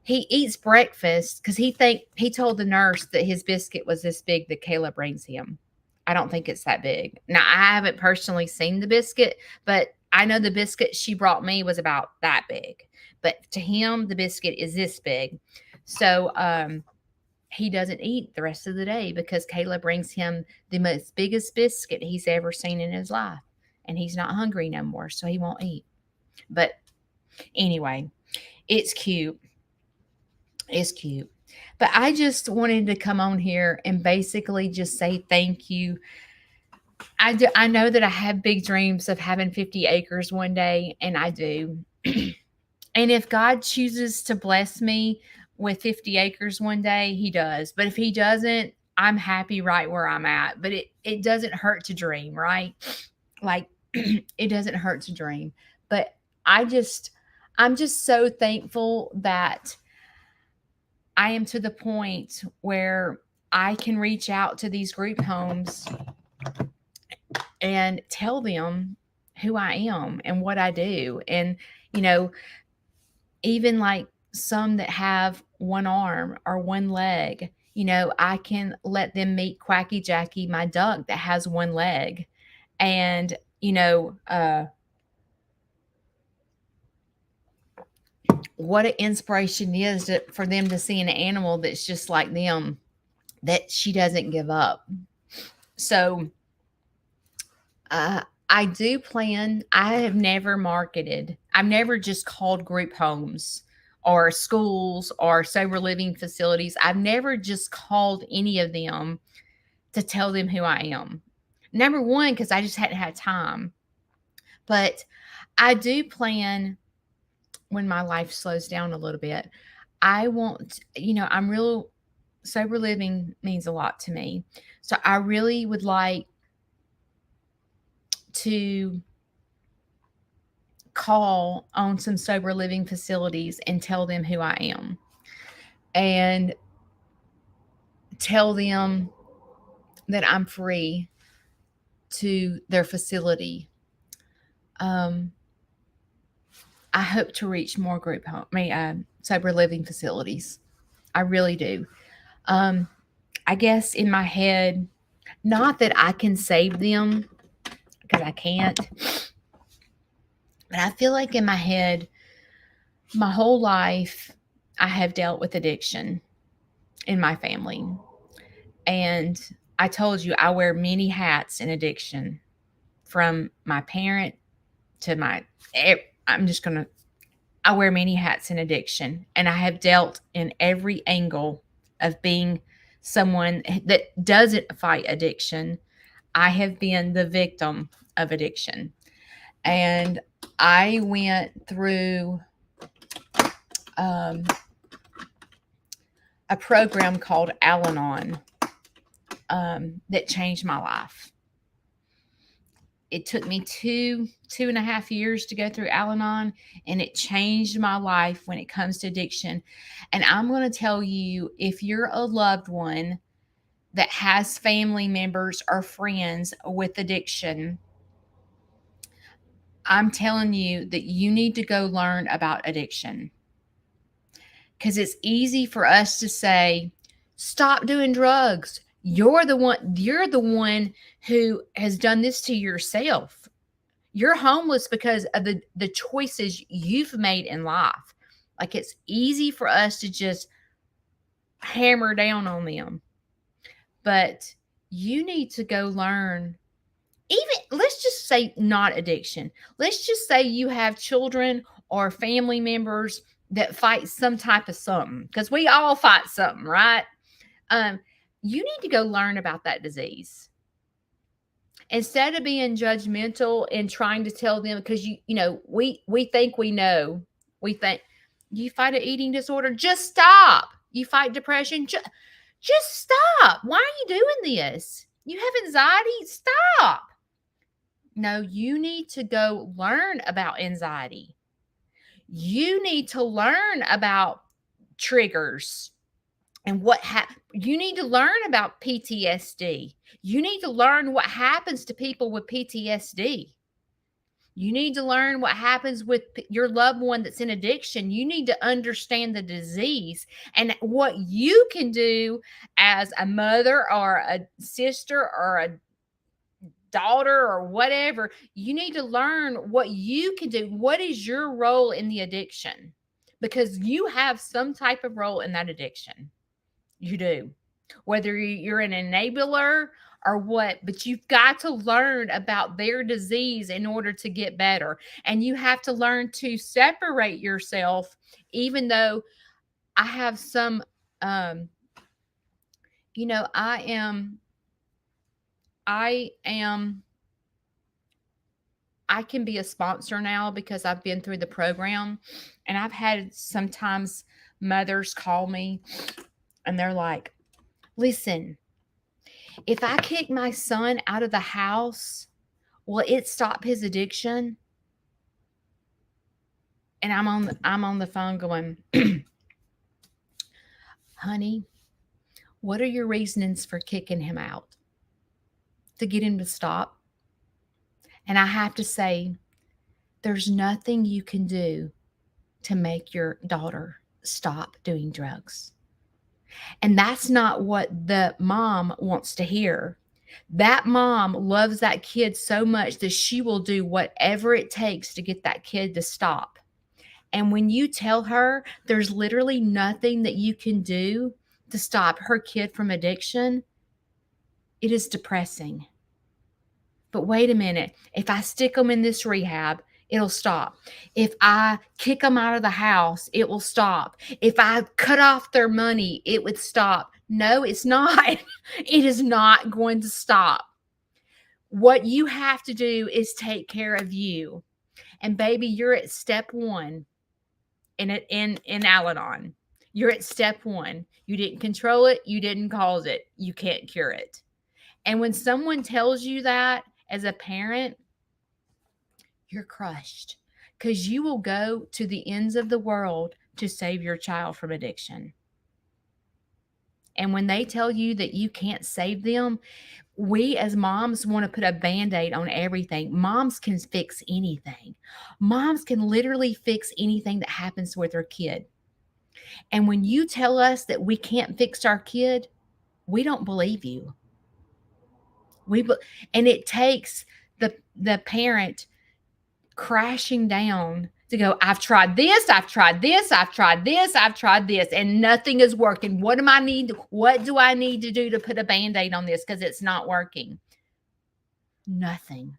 eats breakfast because he told the nurse that his biscuit was this big that Kayla brings him. I don't think it's that big. Now, I haven't personally seen the biscuit, but I know the biscuit she brought me was about that big. But to him, the biscuit is this big. So, he doesn't eat the rest of the day because Kayla brings him the most biggest biscuit he's ever seen in his life. And he's not hungry no more, so he won't eat. But anyway, it's cute. It's cute. But I just wanted to come on here and basically just say thank you. I know that I have big dreams of having 50 acres one day, and I do. And if God chooses to bless me with 50 acres one day, he does. But if he doesn't, I'm happy right where I'm at. But it doesn't hurt to dream, right? Like, it doesn't hurt to dream. But I'm just so thankful that I am to the point where I can reach out to these group homes and tell them who I am and what I do. And, even like some that have one arm or one leg, I can let them meet Quacky Jackie, my duck that has one leg. And, what an inspiration is for them to see an animal that's just like them, that she doesn't give up. So, I do plan. I have never marketed. I've never just called group homes or schools or sober living facilities. I've never just called any of them to tell them who I am. Number one, because I just hadn't had time. But I do plan, when my life slows down a little bit, I want, I'm real, sober living means a lot to me. So I really would like to call on some sober living facilities and tell them who I am and tell them that I'm free to their facility. Um, I hope to reach more group home, sober living facilities. I really do. Um, I guess in my head, not that I can save them because I can't, but I feel like in my head, my whole life, I have dealt with addiction in my family. And I told you I wear many hats in addiction, from my parent to I'm just going to, I wear many hats in addiction. And I have dealt in every angle of being someone that doesn't fight addiction. I have been the victim of addiction. And I went through a program called Al-Anon that changed my life. It took me two and a half years to go through Al-Anon, and it changed my life when it comes to addiction. And I'm going to tell you, if you're a loved one that has family members or friends with addiction, I'm telling you that you need to go learn about addiction. Because it's easy for us to say, stop doing drugs. You're the one who has done this to yourself. You're homeless because of the choices you've made in life. Like, it's easy for us to just hammer down on them. But you need to go learn. Even, let's just say not addiction. Let's just say you have children or family members that fight some type of something, because we all fight something, right? You need to go learn about that disease. Instead of being judgmental and trying to tell them, because we think we know. We think, you fight an eating disorder, just stop. You fight depression, just stop. Why are you doing this? You have anxiety, stop. No, you need to go learn about anxiety. You need to learn about triggers and you need to learn about PTSD. You need to learn what happens to people with PTSD. You need to learn what happens with your loved one that's in addiction. You need to understand the disease and what you can do as a mother or a sister or a daughter or whatever. You need to learn what you can do. What is your role in the addiction? Because you have some type of role in that addiction. You do. Whether you're an enabler or what, but you've got to learn about their disease in order to get better. And you have to learn to separate yourself, even though I have some, I can be a sponsor now because I've been through the program, and I've had sometimes mothers call me and they're like, listen, if I kick my son out of the house, will it stop his addiction? And I'm on the phone going, honey, what are your reasonings for kicking him out? To get him to stop? And I have to say, there's nothing you can do to make your daughter stop doing drugs. And that's not what the mom wants to hear. That mom loves that kid so much that she will do whatever it takes to get that kid to stop. And when you tell her there's literally nothing that you can do to stop her kid from addiction, it is depressing. But wait a minute, if I stick them in this rehab, it'll stop. If I kick them out of the house, it will stop. If I cut off their money, it would stop. No, it's not. It is not going to stop. What you have to do is take care of you. And baby, you're at step 1 in Al-Anon. You're at step 1. You didn't control it. You didn't cause it. You can't cure it. And when someone tells you that as a parent, you're crushed, because you will go to the ends of the world to save your child from addiction. And when they tell you that you can't save them, we as moms want to put a band-aid on everything. Moms can fix anything. Moms can literally fix anything that happens with their kid. And when you tell us that we can't fix our kid, we don't believe you. And it takes the parent crashing down to go, I've tried this, I've tried this, I've tried this, I've tried this, and nothing is working. What do I need to do to put a band-aid on this? Because it's not working. Nothing.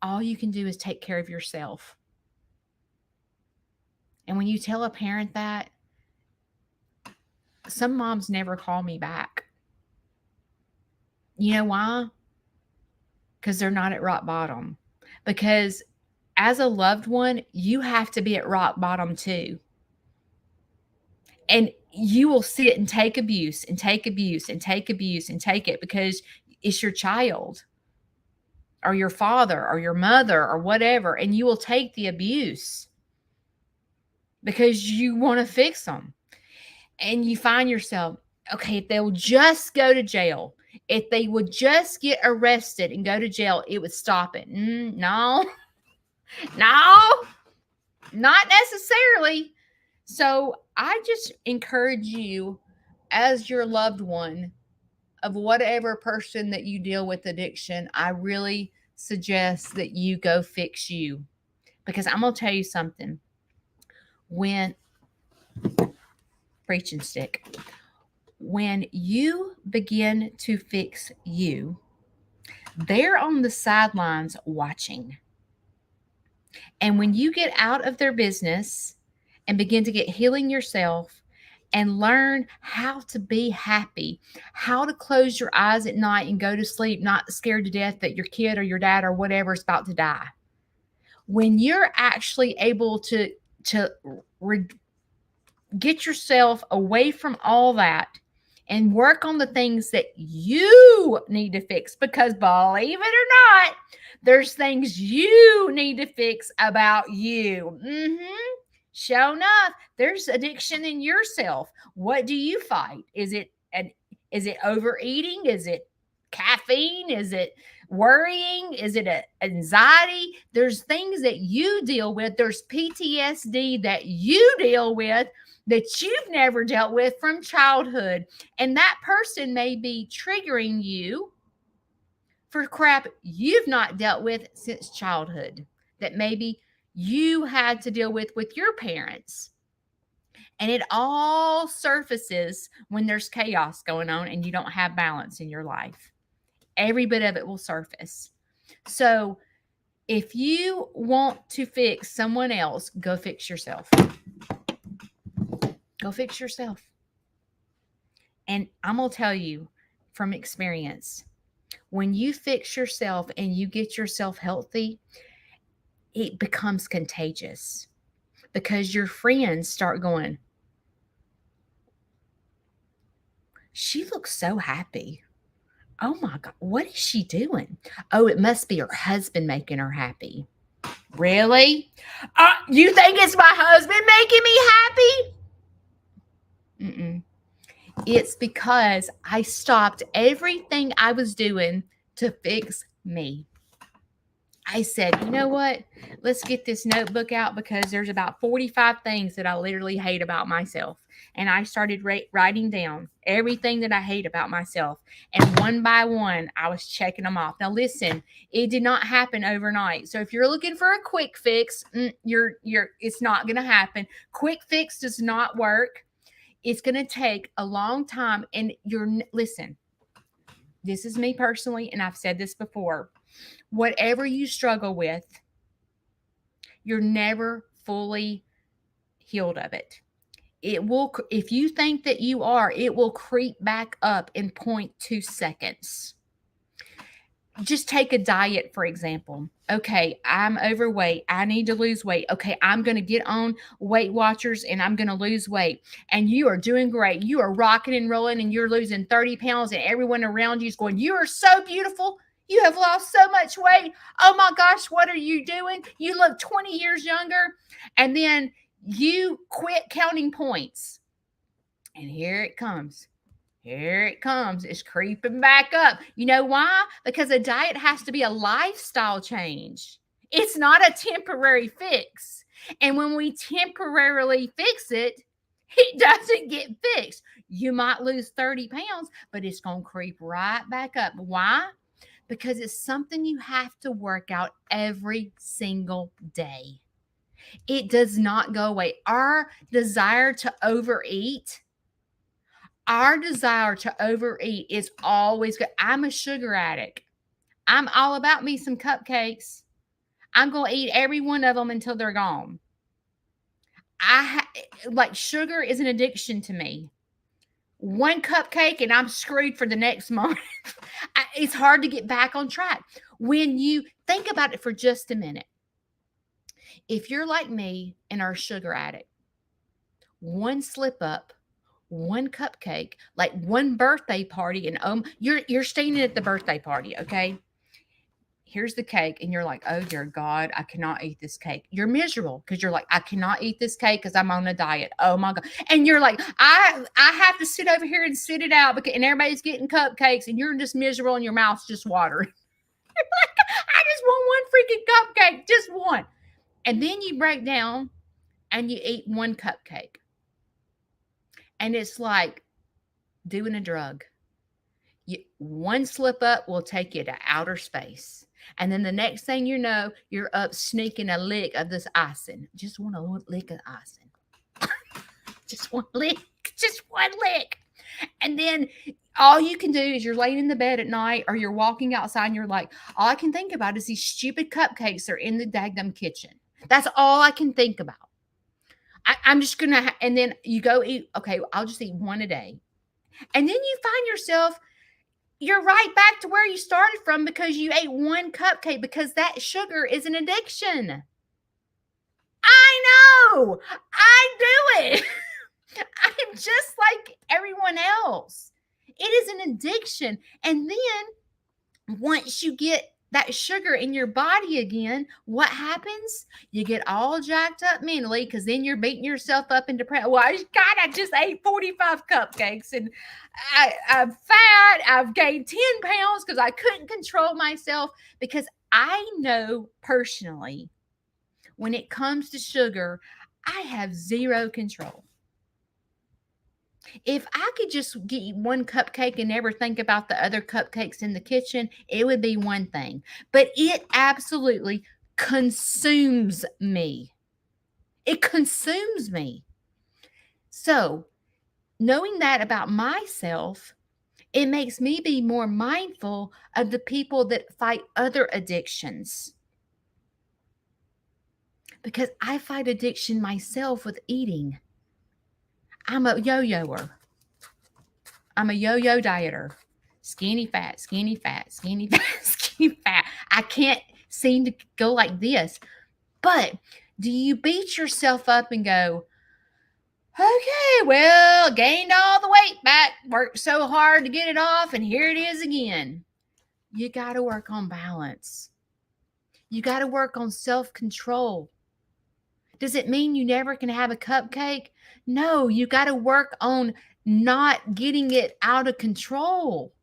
All you can do is take care of yourself. And when you tell a parent that, some moms never call me back. You know why? Because they're not at rock bottom. Because as a loved one, you have to be at rock bottom too. And you will sit and take abuse and take abuse and take abuse and take it because it's your child or your father or your mother or whatever. And you will take the abuse because you want to fix them. And you find yourself, okay, if they'll just go to jail, if they would just get arrested and go to jail, it would stop it. No, not necessarily. So I just encourage you as your loved one of whatever person that you deal with addiction, I really suggest that you go fix you. Because I'm going to tell you something. Preaching stick. When you begin to fix you, they're on the sidelines watching. And when you get out of their business and begin to get healing yourself and learn how to be happy, how to close your eyes at night and go to sleep, not scared to death that your kid or your dad or whatever is about to die. When you're actually able to get yourself away from all that and work on the things that you need to fix, because believe it or not, there's things you need to fix about you. Sure enough, there's addiction in yourself. What do you fight? Is it overeating? Is it caffeine? Is it worrying? Is it anxiety? There's things that you deal with. There's PTSD that you deal with that you've never dealt with from childhood. And that person may be triggering you for crap you've not dealt with since childhood that maybe you had to deal with your parents. And it all surfaces when there's chaos going on and you don't have balance in your life. Every bit of it will surface. So if you want to fix someone else, go fix yourself. Go fix yourself. And I'm going to tell you from experience, when you fix yourself and you get yourself healthy, it becomes contagious because your friends start going, she looks so happy. Oh my God, what is she doing? Oh, it must be her husband making her happy. Really? You think it's my husband making me happy? It's because I stopped everything I was doing to fix me. I said, you know what? Let's get this notebook out because there's about 45 things that I literally hate about myself. And I started writing down everything that I hate about myself. And one by one, I was checking them off. Now, listen, it did not happen overnight. So if you're looking for a quick fix, it's not going to happen. Quick fix does not work. It's going to take a long time. And listen, this is me personally, and I've said this before. Whatever you struggle with, you're never fully healed of it. It will, if you think that you are, it will creep back up in 0.2 seconds. Just take a diet, for example. Okay, I'm overweight. I need to lose weight. Okay, I'm going to get on Weight Watchers and I'm going to lose weight. And you are doing great. You are rocking and rolling and you're losing 30 pounds and everyone around you is going, you are so beautiful. You have lost so much weight. Oh my gosh, what are you doing? You look 20 years younger. And then you quit counting points. And here it comes. Here it comes. It's creeping back up. You know why? Because a diet has to be a lifestyle change. It's not a temporary fix. And when we temporarily fix it, it doesn't get fixed. You might lose 30 pounds, but it's going to creep right back up. Why? Because it's something you have to work out every single day. It does not go away. Our desire to overeat is always good. I'm a sugar addict. I'm all about me some cupcakes. I'm going to eat every one of them until they're gone. Like sugar is an addiction to me. One cupcake and I'm screwed for the next month. It's hard to get back on track. When you think about it for just a minute, if you're like me and are a sugar addict, one slip up, one cupcake, like one birthday party, and you're staying at the birthday party, okay? Here's the cake, and you're like, oh dear God, I cannot eat this cake. You're miserable because you're like, I cannot eat this cake because I'm on a diet. Oh my God. And you're like, I have to sit over here and sit it out and everybody's getting cupcakes and you're just miserable and your mouth's just watering. You're like, I just want one freaking cupcake, just one. And then you break down and you eat one cupcake. And it's like doing a drug. One slip up will take you to outer space. And then the next thing you know, you're up sneaking a lick of this icing. Just want a lick of icing. Just one lick. And then all you can do is you're laying in the bed at night or you're walking outside and you're like, all I can think about is these stupid cupcakes that are in the daggum kitchen. That's all I can think about. I'm just going to, and then you go eat, okay, I'll just eat one a day. And then you find yourself, you're right back to where you started from because you ate one cupcake because that sugar is an addiction. I know. I do it. I'm just like everyone else. It is an addiction. And then once you get that sugar in your body again, what happens? You get all jacked up mentally because then you're beating yourself up and depressed. Well, God, I just ate 45 cupcakes and I'm fat. I've gained 10 pounds because I couldn't control myself. Because I know personally, when it comes to sugar, I have zero control. If I could just eat one cupcake and never think about the other cupcakes in the kitchen, it would be one thing. But it absolutely consumes me. It consumes me. So, knowing that about myself, it makes me be more mindful of the people that fight other addictions. Because I fight addiction myself with eating. I'm a yo-yoer. I'm a yo-yo dieter. Skinny fat, skinny fat, skinny fat, skinny fat. I can't seem to go like this. But do you beat yourself up and go, okay, well, gained all the weight back, worked so hard to get it off, and here it is again. You got to work on balance. You got to work on self-control. Does it mean you never can have a cupcake? No, you got to work on not getting it out of control.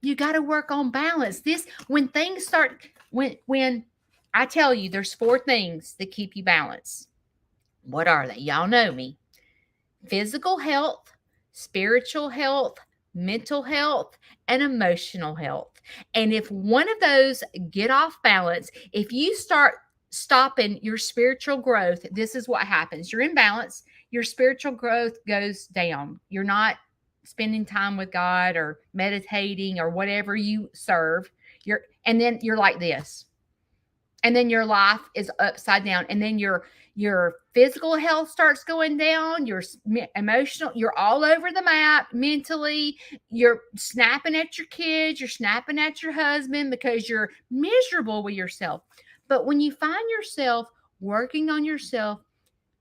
You got to work on balance. When things start, when I tell you there's 4 things that keep you balanced. What are they? Y'all know me. Physical health, spiritual health, mental health, and emotional health. And if one of those get off balance, if you start stopping your spiritual growth, this is what happens. You're in balance. Your spiritual growth goes down. You're not spending time with God or meditating or whatever you serve. And then you're like this. And then your life is upside down. And then your physical health starts going down. Your emotional, you're all over the map mentally. You're snapping at your kids. You're snapping at your husband because you're miserable with yourself. But when you find yourself working on yourself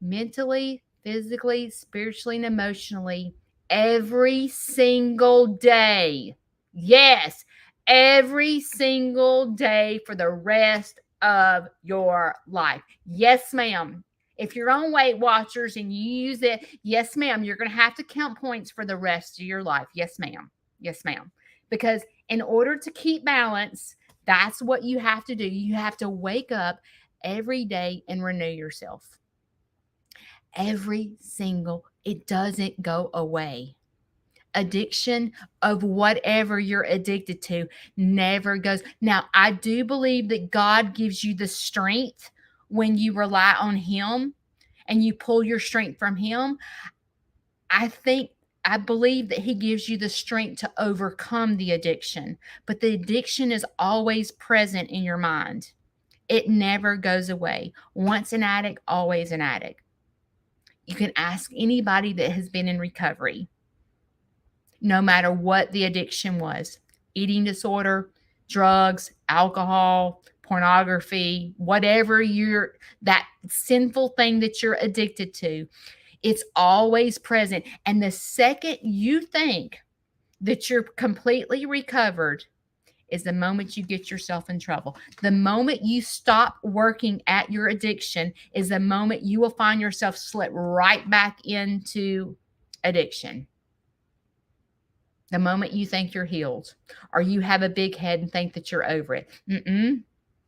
mentally, physically, spiritually, and emotionally every single day, yes, every single day for the rest of your life. Yes, ma'am. If you're on Weight Watchers and you use it, yes, ma'am, you're going to have to count points for the rest of your life. Yes, ma'am. Yes, ma'am. Because in order to keep balance, that's what you have to do. You have to wake up every day and renew yourself. Every single, it doesn't go away. Addiction of whatever you're addicted to never goes. Now, I do believe that God gives you the strength when you rely on Him and you pull your strength from Him. I believe that He gives you the strength to overcome the addiction, but the addiction is always present in your mind. It never goes away. Once an addict, always an addict. You can ask anybody that has been in recovery, no matter what the addiction was: eating disorder, drugs, alcohol, pornography, whatever that sinful thing that you're addicted to, it's always present. And the second you think that you're completely recovered is the moment you get yourself in trouble. The moment you stop working at your addiction is the moment you will find yourself slip right back into addiction. The moment you think you're healed, or you have a big head and think that you're over it.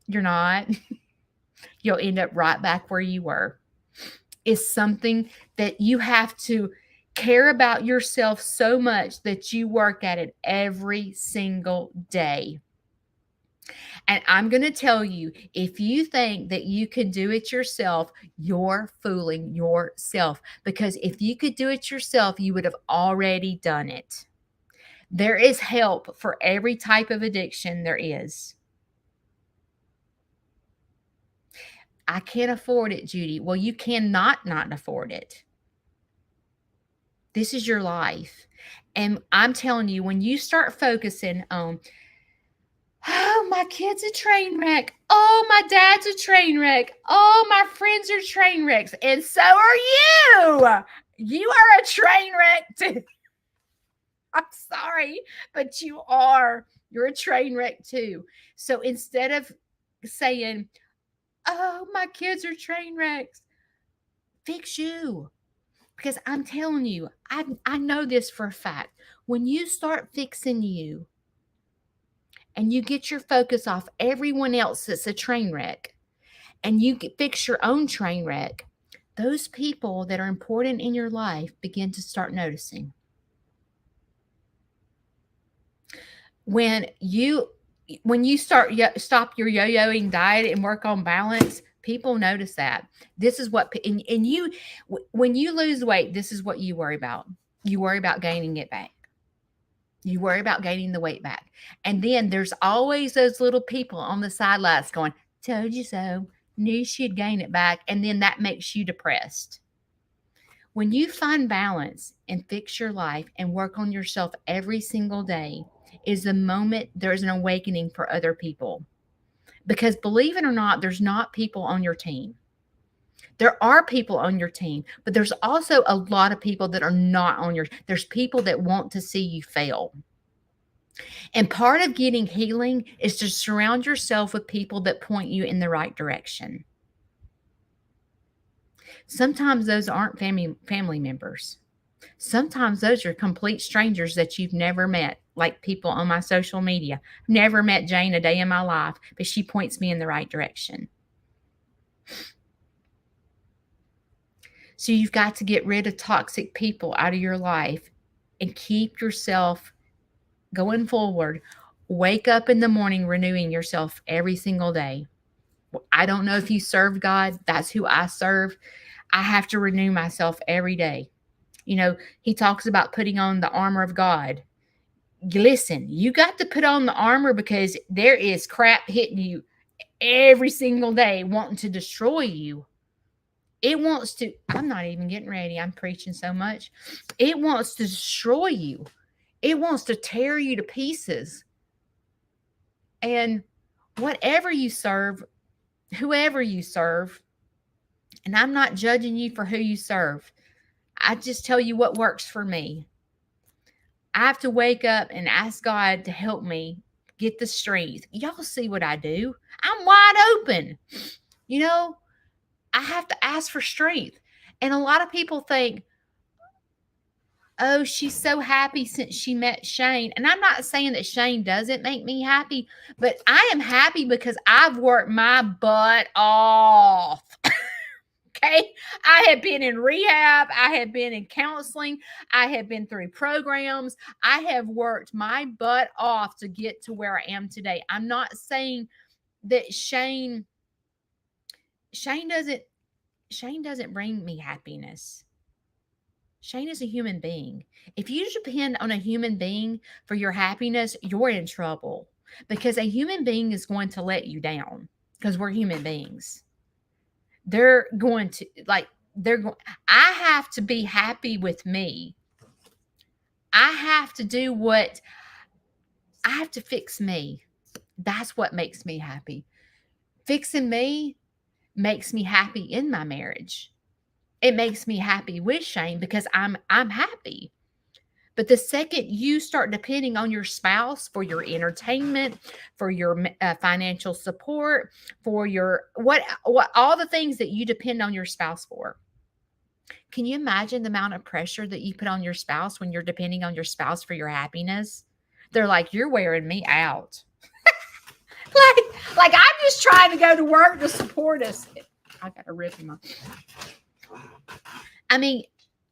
You're not. You'll end up right back where you were. It's something that you have to care about yourself so much that you work at it every single day. And I'm going to tell you, if you think that you can do it yourself, you're fooling yourself. Because if you could do it yourself, you would have already done it. There is help for every type of addiction there is. I can't afford it, Judy. Well, you cannot not afford it. This is your life. And I'm telling you, when you start focusing on, oh, my kid's a train wreck. Oh, my dad's a train wreck. Oh, my friends are train wrecks. And so are you. You are a train wreck too. I'm sorry, but you are. You're a train wreck too. So instead of saying, oh, my kids are train wrecks, fix you. Because I'm telling you, I know this for a fact. When you start fixing you and you get your focus off everyone else that's a train wreck, and you fix your own train wreck, those people that are important in your life begin to start noticing. When you stop your yo-yoing diet and work on balance, people notice that. This is what, and you, when you lose weight, this is what you worry about. You worry about gaining it back. You worry about gaining the weight back. And then there's always those little people on the sidelines going, told you so, knew she'd gain it back. And then that makes you depressed. When you find balance and fix your life and work on yourself every single day, is the moment there's an awakening for other people. Because believe it or not, there's not people on your team. There are people on your team, but there's also a lot of people that are not on your, there's people that want to see you fail. And part of getting healing is to surround yourself with people that point you in the right direction. Sometimes those aren't family members. Sometimes those are complete strangers that you've never met, like people on my social media. Never met Jane a day in my life, but she points me in the right direction. So you've got to get rid of toxic people out of your life and keep yourself going forward. Wake up in the morning renewing yourself every single day. I don't know if you serve God. That's who I serve. I have to renew myself every day. You know, he talks about putting on the armor of God. Listen, you got to put on the armor because there is crap hitting you every single day wanting to destroy you. It wants to, I'm not even getting ready. I'm preaching so much. It wants to destroy you. It wants to tear you to pieces. And whatever you serve, whoever you serve, and I'm not judging you for who you serve. I just tell you what works for me. I have to wake up and ask God to help me get the strength. Y'all see what I do. I'm wide open. You know, I have to ask for strength. And a lot of people think, oh, she's so happy since she met Shane. And I'm not saying that Shane doesn't make me happy, but I am happy because I've worked my butt off. Okay. I have been in rehab. I have been in counseling. I have been through programs. I have worked my butt off to get to where I am today. I'm not saying that Shane doesn't bring me happiness. Shane is a human being. If you depend on a human being for your happiness, you're in trouble because a human being is going to let you down because we're human beings. They're going to I have to be happy with me. I have to do what I have to fix me. That's what makes me happy. Fixing me makes me happy in my marriage. It makes me happy with Shane because I'm happy. But the second you start depending on your spouse for your entertainment, for your financial support, for your what all the things that you depend on your spouse for. Can you imagine the amount of pressure that you put on your spouse when you're depending on your spouse for your happiness? They're like, you're wearing me out. like I'm just trying to go to work to support us. I got a rip in my. I mean,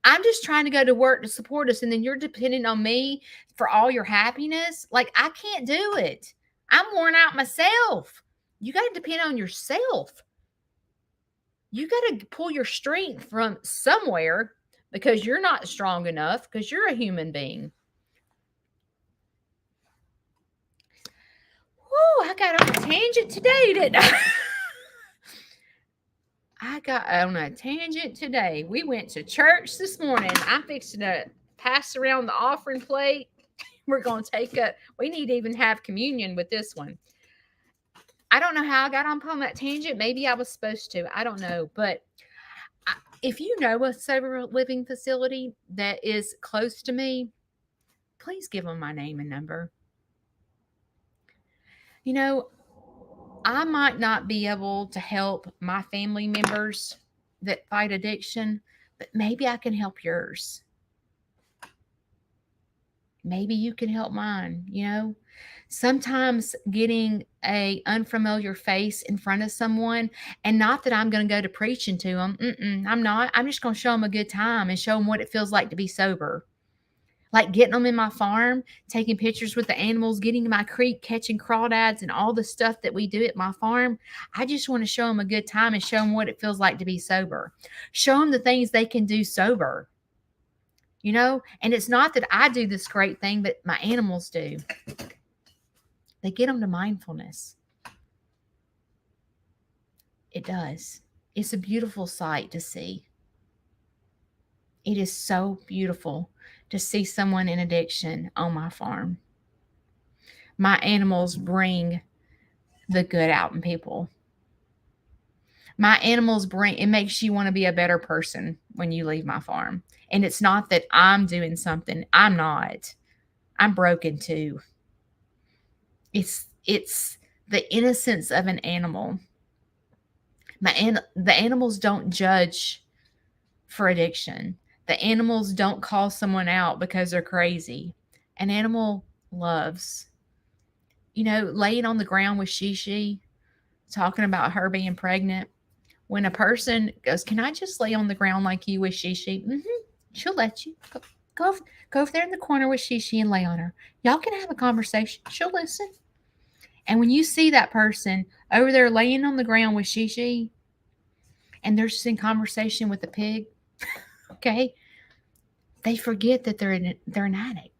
I'm just trying to go to work to support us, and then you're depending on me for all your happiness. Like, I can't do it. I'm worn out myself. You got to depend on yourself. You got to pull your strength from somewhere because you're not strong enough because you're a human being. Whoa, I got on a tangent today, didn't I? I got on a tangent today. We went to church this morning. I'm fixing to pass around the offering plate. We're going to we need to even have communion with this one. I don't know how I got on that tangent. Maybe I was supposed to. I don't know. But if you know a sober living facility that is close to me, please give them my name and number. You know, I might not be able to help my family members that fight addiction, but maybe I can help yours. Maybe you can help mine, you know. Sometimes getting a unfamiliar face in front of someone, and not that I'm going to go to preaching to them. I'm not. I'm just going to show them a good time and show them what it feels like to be sober. Like getting them in my farm, taking pictures with the animals, getting in my creek, catching crawdads and all the stuff that we do at my farm. I just want to show them a good time and show them what it feels like to be sober. Show them the things they can do sober. You know, and it's not that I do this great thing, but my animals do. They get them to mindfulness. It does. It's a beautiful sight to see. It is so beautiful to see someone in addiction on my farm. My animals bring the good out in people. My animals it makes you want to be a better person when you leave my farm. And it's not that I'm doing something. I'm not. I'm broken too. It's the innocence of an animal. The animals don't judge for addiction. The animals don't call someone out because they're crazy. An animal loves. You know, laying on the ground with Shishi, talking about her being pregnant. When a person goes, can I just lay on the ground like you with Shishi? She'll let you. Go over there in the corner with Shishi and lay on her. Y'all can have a conversation. She'll listen. And when you see that person over there laying on the ground with Shishi, and they're just in conversation with the pig, okay, they forget that they're an addict.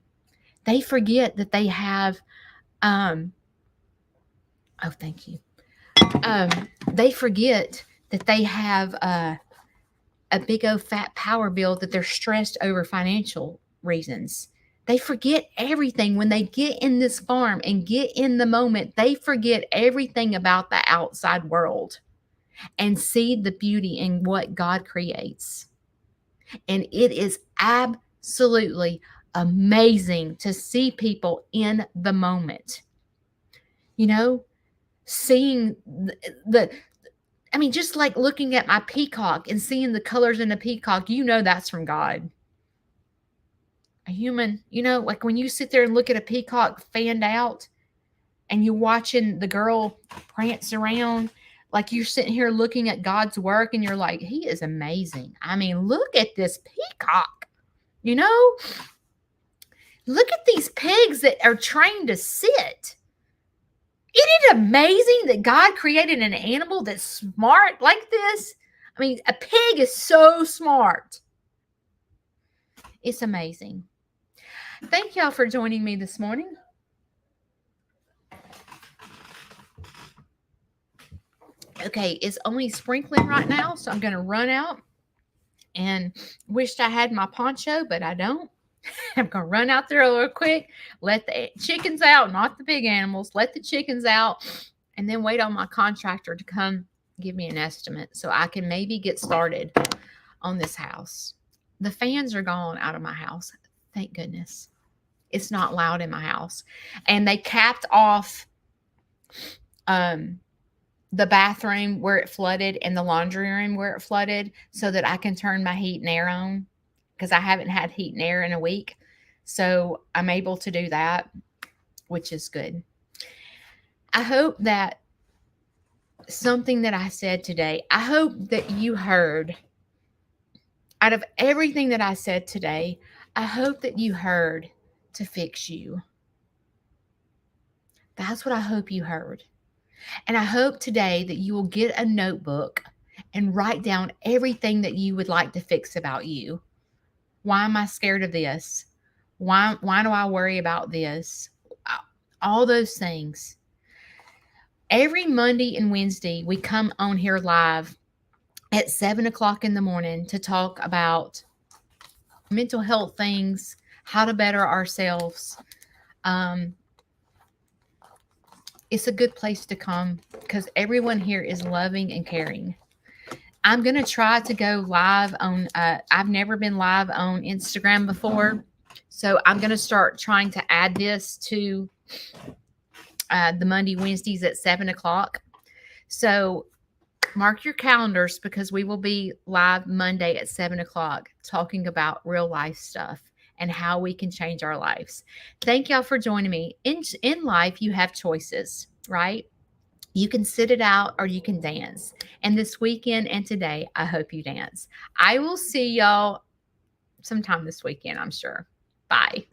They forget that they have, oh, thank you. They forget that they have a big old fat power bill that they're stressed over financial reasons. They forget everything when they get in this farm and get in the moment. They forget everything about the outside world and see the beauty in what God creates. And it is absolutely amazing to see people in the moment. you know, seeing I mean, just like looking at my peacock and seeing the colors in a peacock, you know that's from God. A human, like when you sit there and look at a peacock fanned out and you're watching the girl prance around, like you're sitting here looking at God's work and you're like, He is amazing. I mean, look at this peacock, you know? Look at these pigs that are trained to sit. Isn't it amazing that God created an animal that's smart like this? I mean, a pig is so smart. It's amazing. Thank y'all for joining me this morning. Okay, it's only sprinkling right now, so I'm going to run out and wished I had my poncho, but I don't. I'm going to run out there real quick, let the chickens out, not the big animals, let the chickens out, and then wait on my contractor to come give me an estimate so I can maybe get started on this house. The fans are gone out of my house. Thank goodness. It's not loud in my house. And they capped off the bathroom where it flooded and the laundry room where it flooded so that I can turn my heat and air on, because I haven't had heat and air in a week. So I'm able to do that, which is good. I hope that something that I said today, I hope that you heard, out of everything that I said today, I hope that you heard to fix you. That's what I hope you heard. And I hope today that you will get a notebook and write down everything that you would like to fix about you. Why am I scared of this? Why do I worry about this? All those things. Every Monday and Wednesday, we come on here live at 7 o'clock in the morning to talk about mental health things, how to better ourselves. It's a good place to come because everyone here is loving and caring. I'm going to try to go live on, I've never been live on Instagram before. So I'm going to start trying to add this to the Monday, Wednesdays at 7 o'clock. So mark your calendars because we will be live Monday at 7 o'clock talking about real life stuff and how we can change our lives. Thank y'all for joining me. In life, you have choices, right? You can sit it out or you can dance. And this weekend and today, I hope you dance. I will see y'all sometime this weekend, I'm sure. Bye.